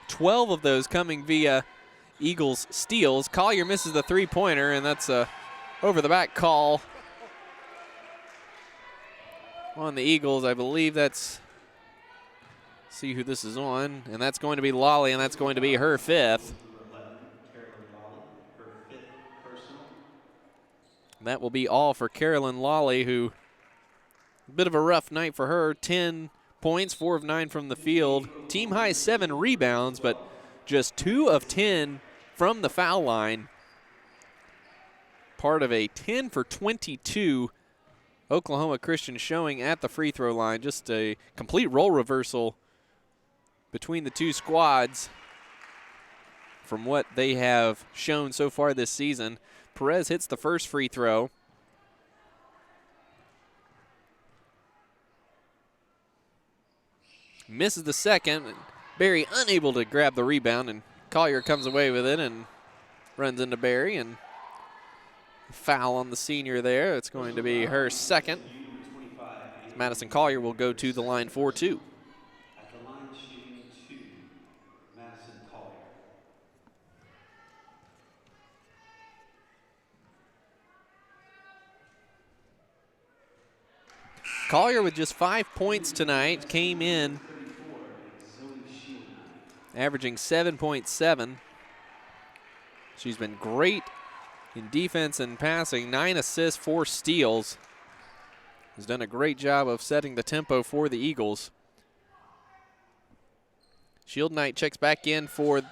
12 of those coming via Eagles steals. Collier misses the three-pointer, and that's a over-the-back call on the Eagles. I believe that's, see who this is on, and that's going to be Lolly, and that's going to be her fifth. That will be all for Carolyn Lolly, who, a bit of a rough night for her. 10 points, 4 of 9 from the field. Team high 7 rebounds, but just 2 of 10 from the foul line. Part of a 10 for 22 Oklahoma Christian showing at the free throw line. Just a complete role reversal between the two squads from what they have shown so far this season. Perez hits the first free throw. Misses the second. Barry unable to grab the rebound, and Collier comes away with it and runs into Barry, and foul on the senior there. It's going to be her second. Madison Collier will go to the line for two. At the line shooting 2, Madison Collier. Collier with just 5 points tonight, came in averaging 7.7. She's been great in defense and passing, 9 assists, 4 steals. Has done a great job of setting the tempo for the Eagles. Shield Knight checks back in for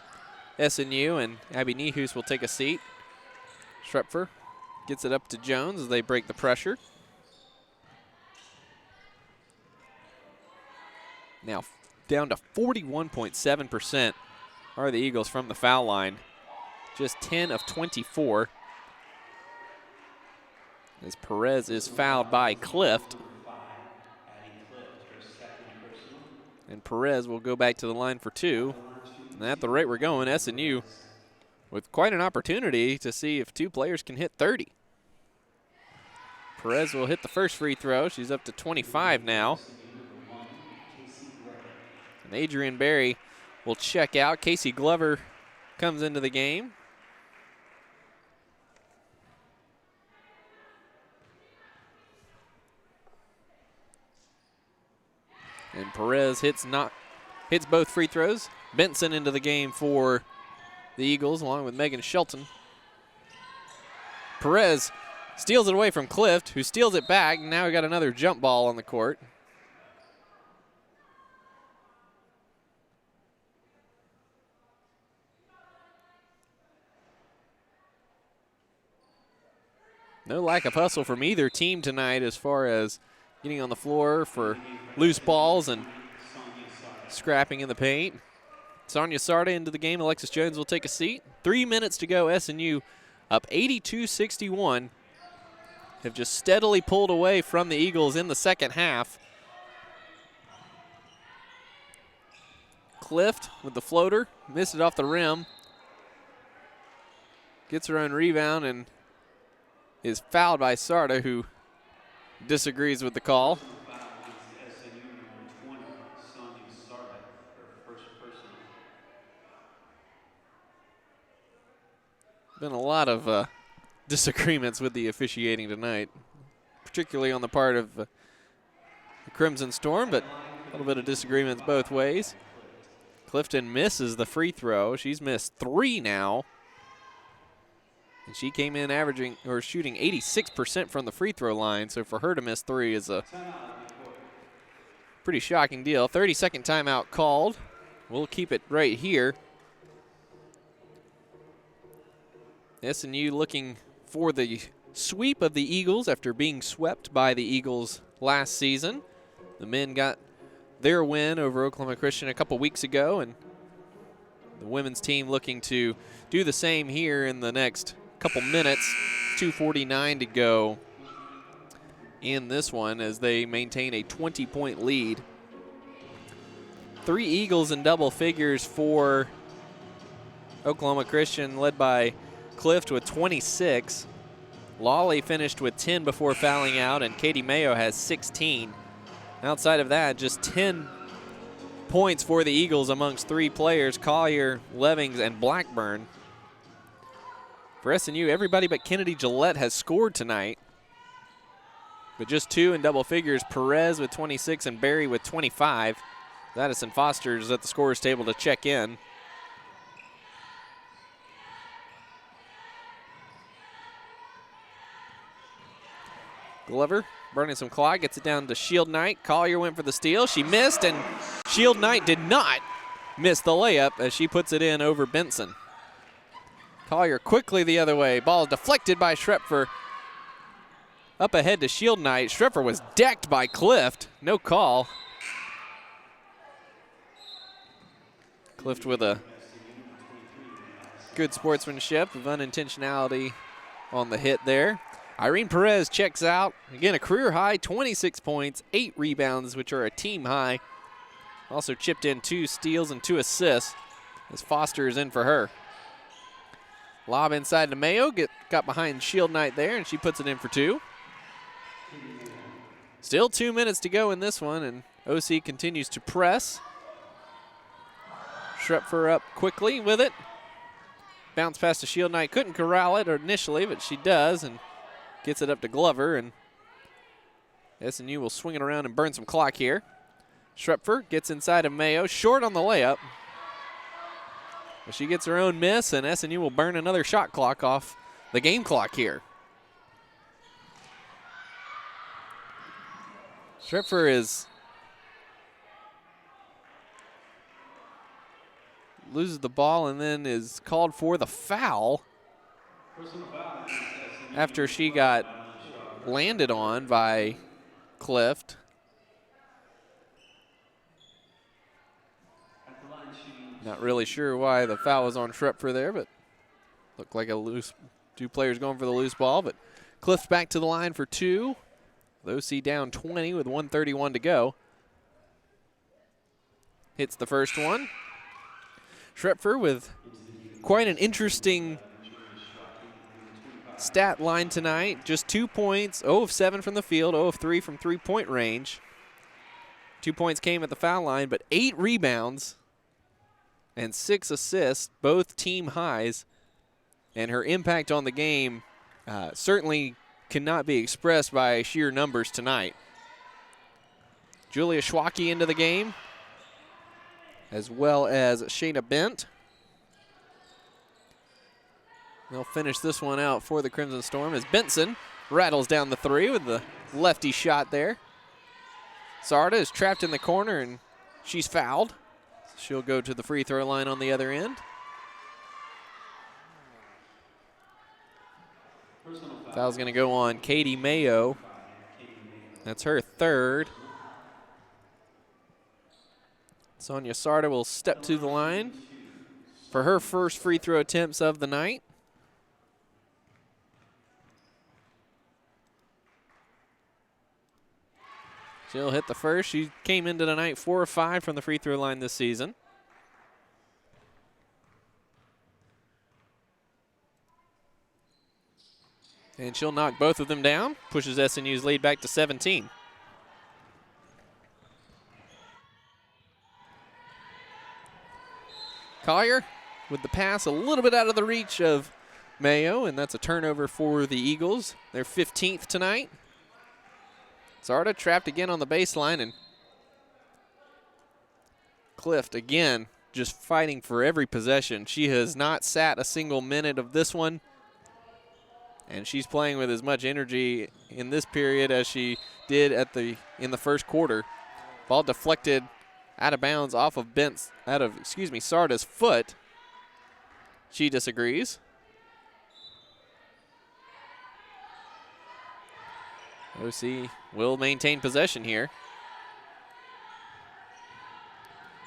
SNU, and Abby Nehus will take a seat. Schrepfer gets it up to Jones as they break the pressure. Now down to 41.7% are the Eagles from the foul line. Just 10 of 24. As Perez is fouled by Clift. And Perez will go back to the line for 2. And at the rate we're going, SNU with quite an opportunity to see if 2 players can hit 30. Perez will hit the first free throw. She's up to 25 now. And Adrian Berry will check out. Casey Glover comes into the game. And Perez hits both free throws. Benson into the game for the Eagles along with Megan Shelton. Perez steals it away from Clift, who steals it back. Now we got another jump ball on the court. No lack of hustle from either team tonight as far as getting on the floor for loose balls and scrapping in the paint. Sonia Sarda into the game. Alexis Jones will take a seat. 3 minutes to go. SNU up 82-61. Have just steadily pulled away from the Eagles in the second half. Clift with the floater. Missed it off the rim. Gets her own rebound and is fouled by Sarda, who disagrees with the call. Been a lot of disagreements with the officiating tonight, particularly on the part of the Crimson Storm, but a little bit of disagreements both ways. Clifton misses the free throw. She's missed 3 now. And she came in shooting 86% from the free throw line, so for her to miss 3 is a pretty shocking deal. 30-second timeout called. We'll keep it right here. SNU looking for the sweep of the Eagles after being swept by the Eagles last season. The men got their win over Oklahoma Christian a couple weeks ago, and the women's team looking to do the same here in the next couple minutes. 2:49 to go in this one as they maintain a 20-point lead. 3 Eagles in double figures for Oklahoma Christian, led by Clift with 26. Lawley finished with 10 before fouling out, and Katie Mayo has 16. Outside of that, just 10 points for the Eagles amongst 3 players, Collier, Levings, and Blackburn. For SNU, everybody but Kennedy Gillette has scored tonight. But just 2 in double figures, Perez with 26 and Barry with 25. Addison Foster is at the scorer's table to check in. Glover burning some clock, gets it down to Shield Knight. Collier went for the steal. She missed, and Shield Knight did not miss the layup as she puts it in over Benson. Collier quickly the other way. Ball is deflected by Schrepfer. Up ahead to Shield Knight. Schrepfer was decked by Clift. No call. Clift with a good sportsmanship of unintentionality on the hit there. Irene Perez checks out. Again, a career high, 26 points, 8 rebounds, which are a team high. Also chipped in 2 steals and 2 assists as Foster is in for her. Lob inside to Mayo, got behind Shield Knight there, and she puts it in for 2. Still 2 minutes to go in this one, and OC continues to press. Schrepfer up quickly with it. Bounce pass to Shield Knight. Couldn't corral it initially, but she does, and gets it up to Glover, and SNU will swing it around and burn some clock here. Schrepfer gets inside of Mayo, short on the layup. But she gets her own miss, and SNU will burn another shot clock off the game clock here. Schrepfer loses the ball and then is called for the foul after she got landed on by Clift. Not really sure why the foul was on Schrepfer there, but looked like two players going for the loose ball. But Clift back to the line for two. The OC down 20 with 1:31 to go. Hits the first one. Schrepfer with quite an interesting stat line tonight. Just 2 points, 0 of 7 from the field, 0 of 3 from three-point range. 2 points came at the foul line, but 8 rebounds and 6 assists, both team highs. And her impact on the game certainly cannot be expressed by sheer numbers tonight. Julia Schwacke into the game, as well as Shayna Bent. They'll finish this one out for the Crimson Storm as Benson rattles down the three with the lefty shot there. Sarda is trapped in the corner and she's fouled. She'll go to the free throw line on the other end. Foul's going to go on Katie Mayo. That's her third. Sonia Sarda will step to the line for her first free throw attempts of the night. She'll hit the first. She came into the night 4 of 5 from the free throw line this season. And she'll knock both of them down, pushes SNU's lead back to 17. Collier with the pass a little bit out of the reach of Mayo, and that's a turnover for the Eagles. They're 15th tonight. Sarda trapped again on the baseline, and Clift again just fighting for every possession. She has not sat a single minute of this one, and she's playing with as much energy in this period as she did in the first quarter. Ball deflected out of bounds off of Sarda's foot. She disagrees. OC will maintain possession here.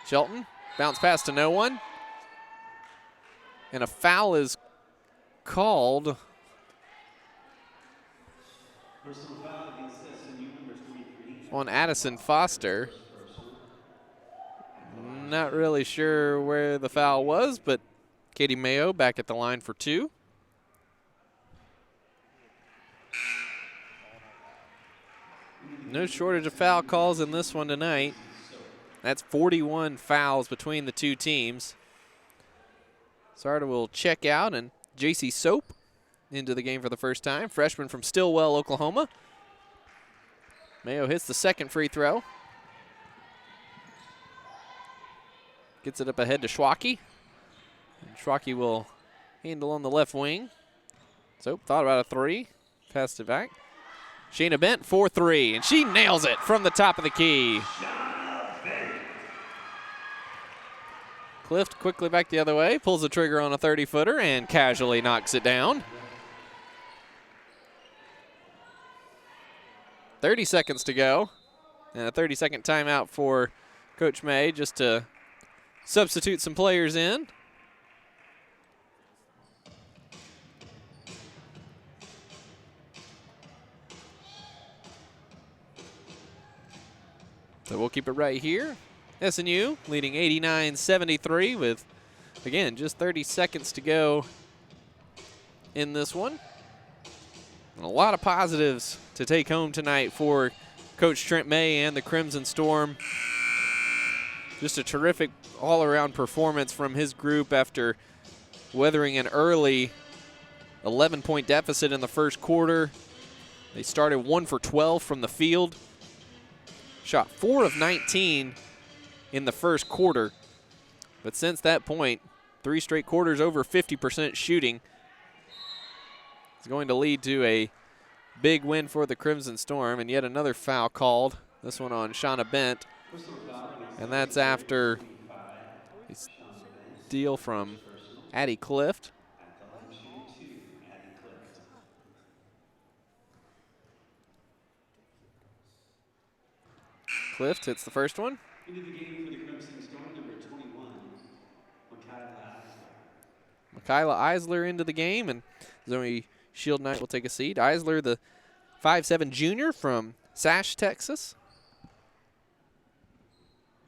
Shelton, bounce pass to no one. And a foul is called. On Addison Foster. Not really sure where the foul was, but Katie Mayo back at the line for two. No shortage of foul calls in this one tonight. That's 41 fouls between the two teams. Sarda will check out, and JC Soap into the game for the first time. Freshman from Stillwell, Oklahoma. Mayo hits the second free throw. Gets it up ahead to Schwacke. And Schwacke will handle on the left wing. Soap thought about a three. Passed it back. Shayna Bent, 4-3, and she nails it from the top of the key. Clift quickly back the other way, pulls the trigger on a 30-footer and casually knocks it down. 30 seconds to go, and a 30-second timeout for Coach May just to substitute some players in. So we'll keep it right here. SNU leading 89-73 with, again, just 30 seconds to go in this one. And a lot of positives to take home tonight for Coach Trent May and the Crimson Storm. Just a terrific all-around performance from his group after weathering an early 11-point deficit in the first quarter. They started 1 for 12 from the field. Shot 4 of 19 in the first quarter. But since that point, 3 straight quarters over 50% shooting. is going to lead to a big win for the Crimson Storm, and yet another foul called, this one on Shauna Bent, and that's after a steal from Addie Clift. At the line shooting 2, Addie Clift. Clift hits the first one. Into the game for the Crimson Storm, number 21, Michaela Eisler. Michaela Eisler into the game, and Zoe Shield Knight will take a seat. Eisler, the 5'7" junior from Sash, Texas.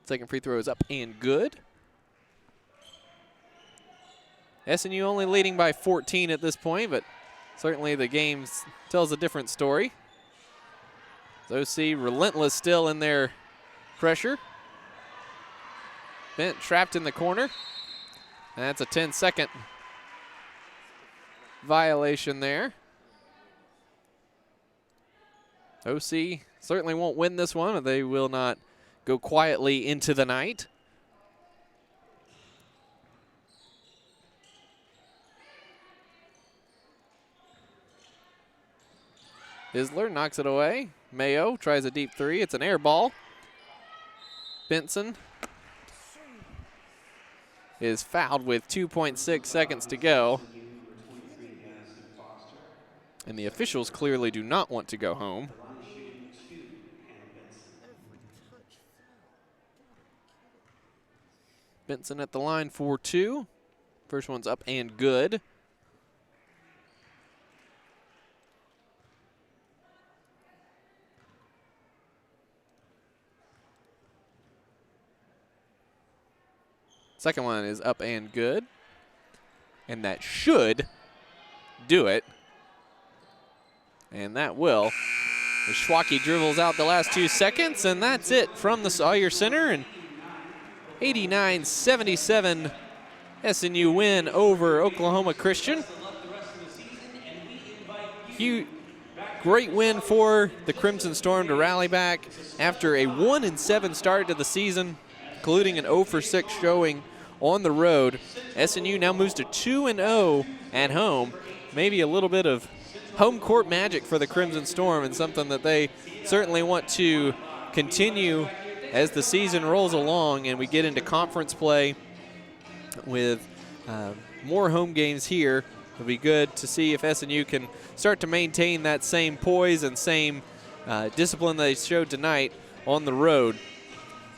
Second free throw is up and good. SNU only leading by 14 at this point, but certainly the game tells a different story. OC relentless still in their pressure. Bent trapped in the corner. And that's a 10-second violation there. OC certainly won't win this one, but they will not go quietly into the night. Isler knocks it away. Mayo tries a deep three. It's an air ball. Benson is fouled with 2.6 seconds to go. And the officials clearly do not want to go home. Benson at the line for 2. First one's up and good. Second one is up and good. And that should do it. And that will. The Schwacke dribbles out the last 2 seconds, and that's it from the Sawyer Center. And 89-77 SNU win over Oklahoma Christian. Great win for the Crimson Storm to rally back after a 1-7 start to the season, including an 0-for-6 showing on the road. SNU now moves to 2-0 at home. Maybe a little bit of home court magic for the Crimson Storm, and something that they certainly want to continue as the season rolls along and we get into conference play with more home games here. It'll be good to see if SNU can start to maintain that same poise and same discipline they showed tonight on the road.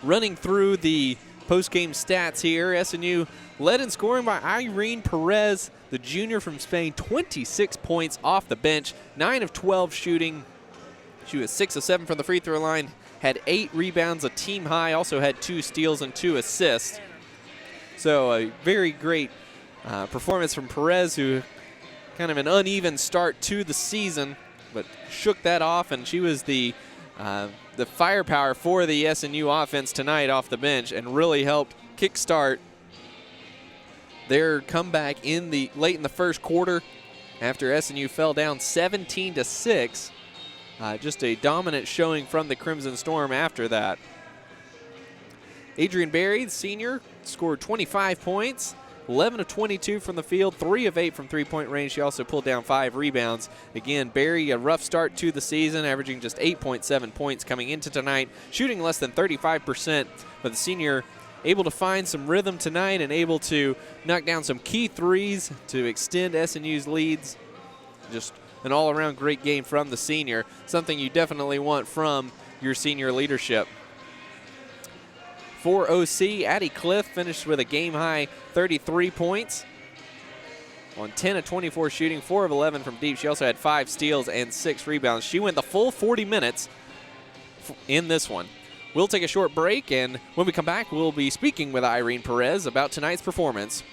Running through the post-game stats here, SNU led in scoring by Irene Perez, the junior from Spain, 26 points off the bench, 9 of 12 shooting. She was 6 of 7 from the free throw line, had 8 rebounds, a team high, also had 2 steals and 2 assists. So a very great performance from Perez, who kind of an uneven start to the season, but shook that off, and she was the firepower for the SNU offense tonight off the bench and really helped kickstart their comeback late in the first quarter after SNU fell down 17-6. Just a dominant showing from the Crimson Storm after that. Adrian Berry, the senior, scored 25 points, 11 of 22 from the field, 3 of 8 from three-point range. She also pulled down 5 rebounds. Again, Berry, a rough start to the season, averaging just 8.7 points coming into tonight, shooting less than 35%, but the senior able to find some rhythm tonight and able to knock down some key threes to extend SNU's leads. Just an all-around great game from the senior, something you definitely want from your senior leadership. For OC, Addie Clift finished with a game-high 33 points on 10 of 24 shooting, 4 of 11 from deep. She also had 5 steals and 6 rebounds. She went the full 40 minutes in this one. We'll take a short break, and when we come back, we'll be speaking with Irene Perez about tonight's performance.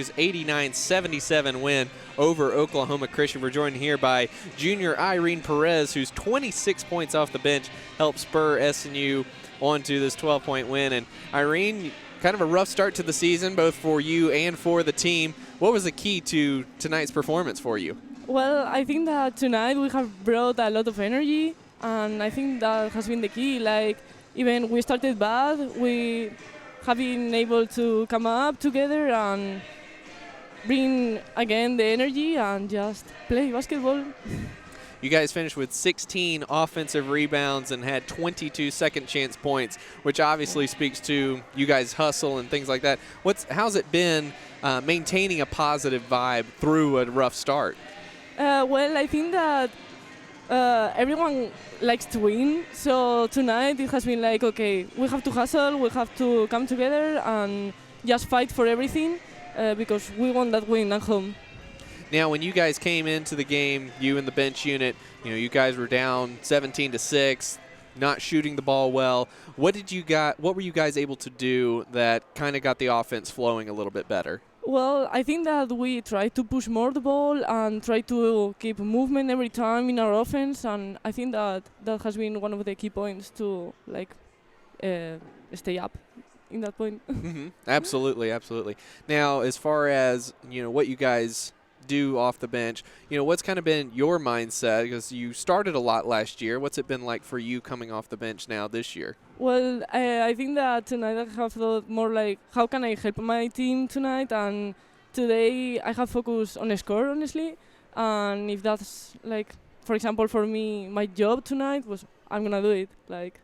89-77 win over Oklahoma Christian. We're joined here by junior Irene Perez, whose 26 points off the bench helped spur SNU onto this 12-point win. And Irene, kind of a rough start to the season, both for you and for the team. What was the key to tonight's performance for you? Well, I think that tonight we have brought a lot of energy, and I think that has been the key. Like, even we started bad, we have been able to come up together and bring again the energy and just play basketball. You guys finished with 16 offensive rebounds and had 22 second chance points, which obviously speaks to you guys' hustle and things like that. How's it been maintaining a positive vibe through a rough start? Well, I think that everyone likes to win, so tonight it has been like, okay, we have to hustle, we have to come together and just fight for everything because we want that win at home. Now, when you guys came into the game, you and the bench unit, you guys were down 17-6, not shooting the ball well. What were you guys able to do that kind of got the offense flowing a little bit better? Well, I think that we try to push more the ball and try to keep movement every time in our offense, and I think that has been one of the key points to stay up in that point. Mm-hmm. Absolutely, absolutely. Now, as far as what you guys do off the bench, what's kind of been your mindset, because you started a lot last year. What's it been like for you coming off the bench now this year? Well, I think that tonight I have thought more like, how can I help my team tonight? And today I have focused on a score, honestly. And if that's, like, for example, for me, my job tonight was, I'm going to do it. Like,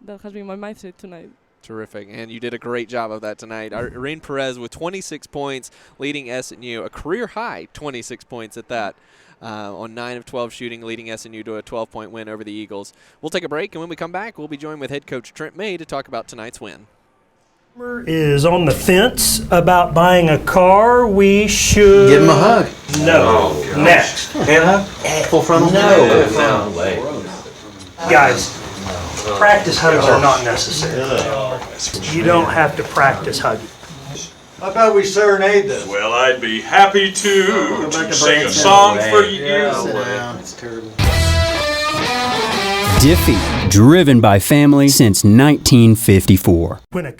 that has been my mindset tonight. Terrific, and you did a great job of that tonight. Irene Perez with 26 points, leading SNU, a career-high 26 points at that, on 9 of 12 shooting, leading SNU to a 12-point win over the Eagles. We'll take a break, and when we come back, we'll be joined with head coach Trent May to talk about tonight's win. Is on the fence about buying a car. We should Give him a hug. No. Oh, Next, Hand hug? Full frontal? No. No way. guys. Practice hugs are not necessary. You don't have to practice hugging. How about we serenade them? Well, I'd be happy to sing a song for you. That's terrible. Diffie, driven by family since 1954. When a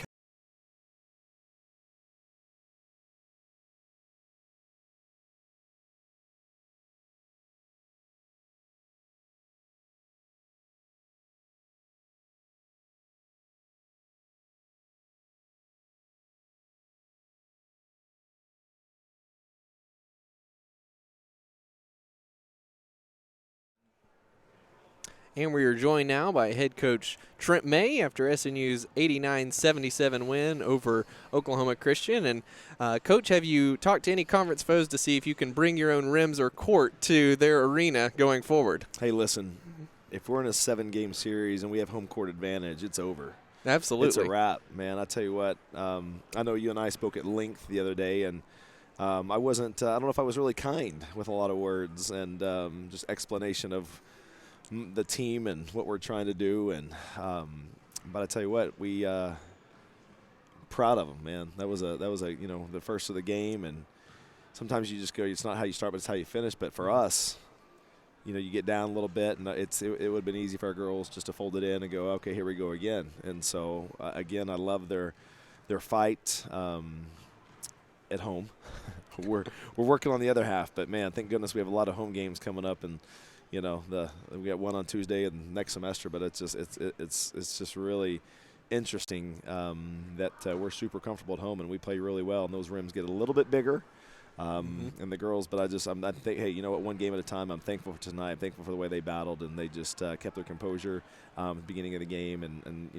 And we are joined now by head coach Trent May after SNU's 89-77 win over Oklahoma Christian. And Coach, have you talked to any conference foes to see if you can bring your own rims or court to their arena going forward? Hey, listen, if we're in a 7-game series and we have home court advantage, it's over. Absolutely. It's a wrap, man. I tell you what, I know you and I spoke at length the other day, and I don't know if I was really kind with a lot of words and just explanation of the team and what we're trying to do, and but I tell you what, we proud of them, man. That was a the first of the game, and sometimes you just go, it's not how you start, but it's how you finish. But for us, you get down a little bit, and it would have been easy for our girls just to fold it in and go, okay, here we go again. And so again, I love their fight at home. we're working on the other half, but man, thank goodness we have a lot of home games coming up, and we got one on Tuesday and next semester, but it's just really interesting that we're super comfortable at home and we play really well, and those rims get a little bit bigger, and the girls. But I think, hey, one game at a time. I'm thankful for tonight. I'm thankful for the way they battled, and they just kept their composure at the beginning of the game, and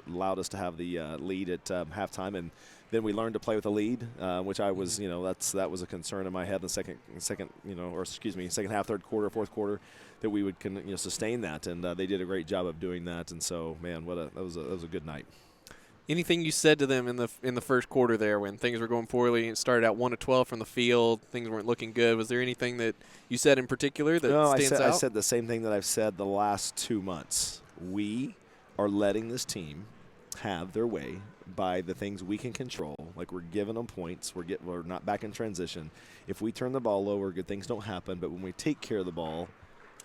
allowed us to have the lead at halftime, and then we learned to play with a lead, which I was, that was a concern in my head in the second half, third quarter, fourth quarter, that we would sustain that, and they did a great job of doing that. And so, man, that was a good night. Anything you said to them in the first quarter there when things were going poorly and started out 1 of 12 from the field, things weren't looking good? Was there anything that you said in particular that stands out? I said the same thing that I've said the last 2 months. We are letting this team have their way by the things we can control. Like we're giving them points. We're not back in transition. If we turn the ball over, good things don't happen. But when we take care of the ball,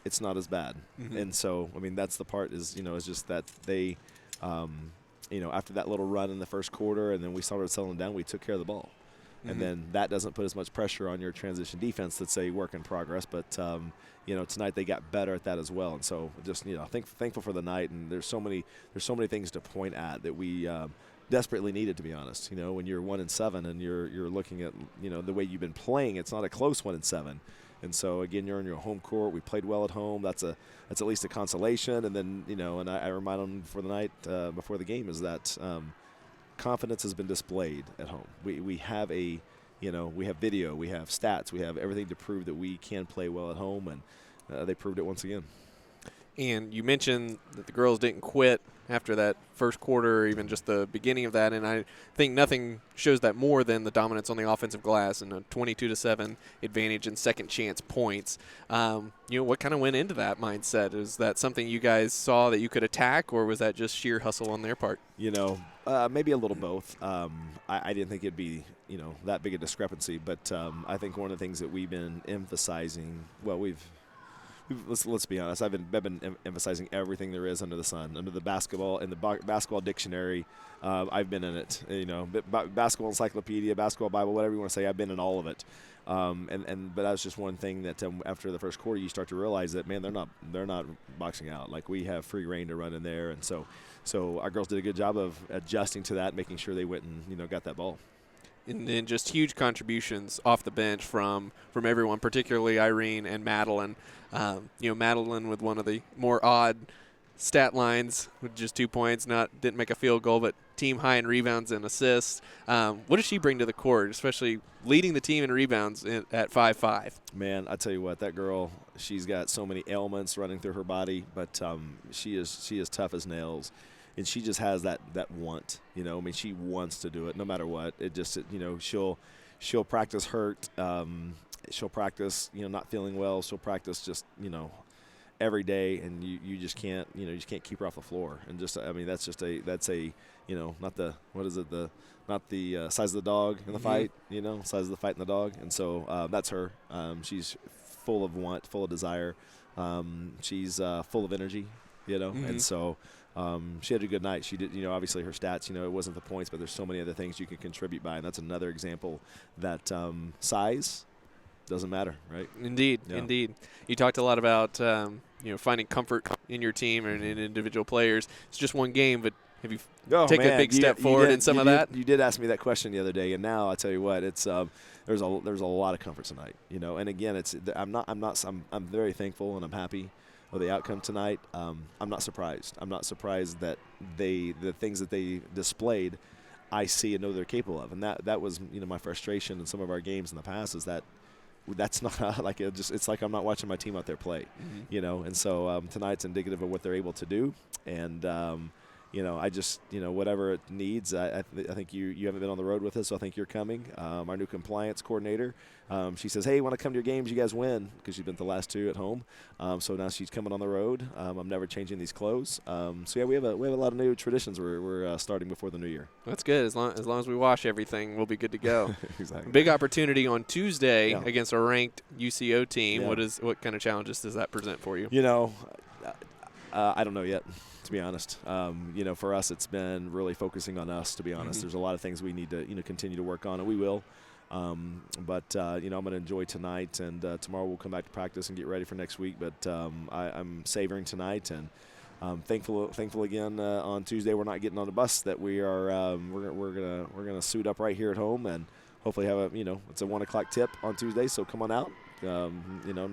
it's not as bad. And so, I mean, that's the part is just that they, after that little run in the first quarter and then we started settling down, we took care of the ball. And then that doesn't put as much pressure on your transition defense that's a work in progress. But, tonight they got better at that as well. And so just, thankful for the night. And there's so many things to point at that we desperately needed, to be honest. When you're 1-7 and you're looking at, the way you've been playing, it's not a close 1-7. And so, again, you're in your home court. We played well at home. That's at least a consolation. And then, and I remind them for the night before the game is that confidence has been displayed at home. We have we have video, we have stats, we have everything to prove that we can play well at home, and they proved it once again. And you mentioned that the girls didn't quit after that first quarter or even just the beginning of that, and I think nothing shows that more than the dominance on the offensive glass and a 22-7 advantage in second chance points. What kind of went into that mindset? Is that something you guys saw that you could attack, or was that just sheer hustle on their part? Maybe a little both. I didn't think it'd be, that big a discrepancy, but I think one of the things that we've been emphasizing, let's be honest. I've been emphasizing everything there is under the sun, under the basketball in the basketball dictionary. I've been in it. Basketball encyclopedia, basketball Bible, whatever you want to say. I've been in all of it. But that was just one thing that after the first quarter, you start to realize that they're not boxing out. Like we have free reign to run in there, and so our girls did a good job of adjusting to that, making sure they went and got that ball. And then just huge contributions off the bench from everyone, particularly Irene and Madeline. Madeline with one of the more odd stat lines with just 2 points, didn't make a field goal, but team high in rebounds and assists. What does she bring to the court, especially leading the team in rebounds at 5'5"? Man, I tell you what, that girl, she's got so many ailments running through her body, but she is tough as nails. And she just has that want, she wants to do it no matter what. She'll practice hurt. She'll practice, not feeling well. She'll practice just, every day, and you just can't, keep her off the floor. And just, that's not the size of the dog in the fight, size of the fight in the dog. And so that's her. She's full of want, full of desire. She's full of energy, and so. She had a good night. She did, obviously her stats, it wasn't the points, but there's so many other things you can contribute by, and that's another example that size doesn't matter, right? Indeed, indeed. You talked a lot about, finding comfort in your team and in individual players. It's just one game, but have you taken a big step forward in some of that? You did ask me that question the other day, and now I tell you what, it's there's a lot of comfort tonight, and again, I'm very thankful and I'm happy of the outcome tonight. I'm not surprised. I'm not surprised that the things that they displayed, I see and know they're capable of. And that was my frustration in some of our games in the past is that's not like it's like I'm not watching my team out there play, And so tonight's indicative of what they're able to do, and I just whatever it needs. I think you haven't been on the road with us, so I think you're coming. Our new compliance coordinator, she says, "Hey, want to come to your games? You guys win," because she's been to the last 2 at home. So now she's coming on the road. I'm never changing these clothes. So yeah, we have a lot of new traditions we're starting before the new year. That's good. As long as we wash everything, we'll be good to go. Exactly. Big opportunity on Tuesday against a ranked UCO team. Yeah. What kind of challenges does that present for you? I don't know yet, to be honest. For us, it's been really focusing on us, to be honest. There's a lot of things we need to, continue to work on, and we will. But I'm going to enjoy tonight, and tomorrow we'll come back to practice and get ready for next week. But I'm savoring tonight, and thankful again on Tuesday we're not getting on the bus. That we are we're gonna suit up right here at home, and hopefully have it's a 1 o'clock tip on Tuesday. So come on out. Not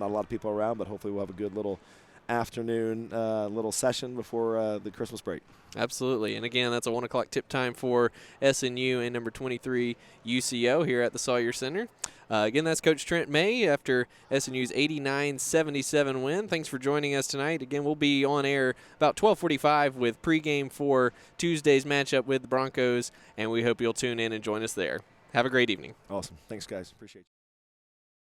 a lot of people around, but hopefully we'll have a good little afternoon little session before the Christmas break. Absolutely. And again, that's a 1 o'clock tip time for SNU and number 23 UCO here at the Sawyer Center. Again, that's Coach Trent May after SNU's 89-77 win. Thanks for joining us tonight. Again, we'll be on air about 12:45 with pregame for Tuesday's matchup with the Broncos, and we hope you'll tune in and join us there. Have a great evening. Awesome. Thanks, guys. Appreciate it.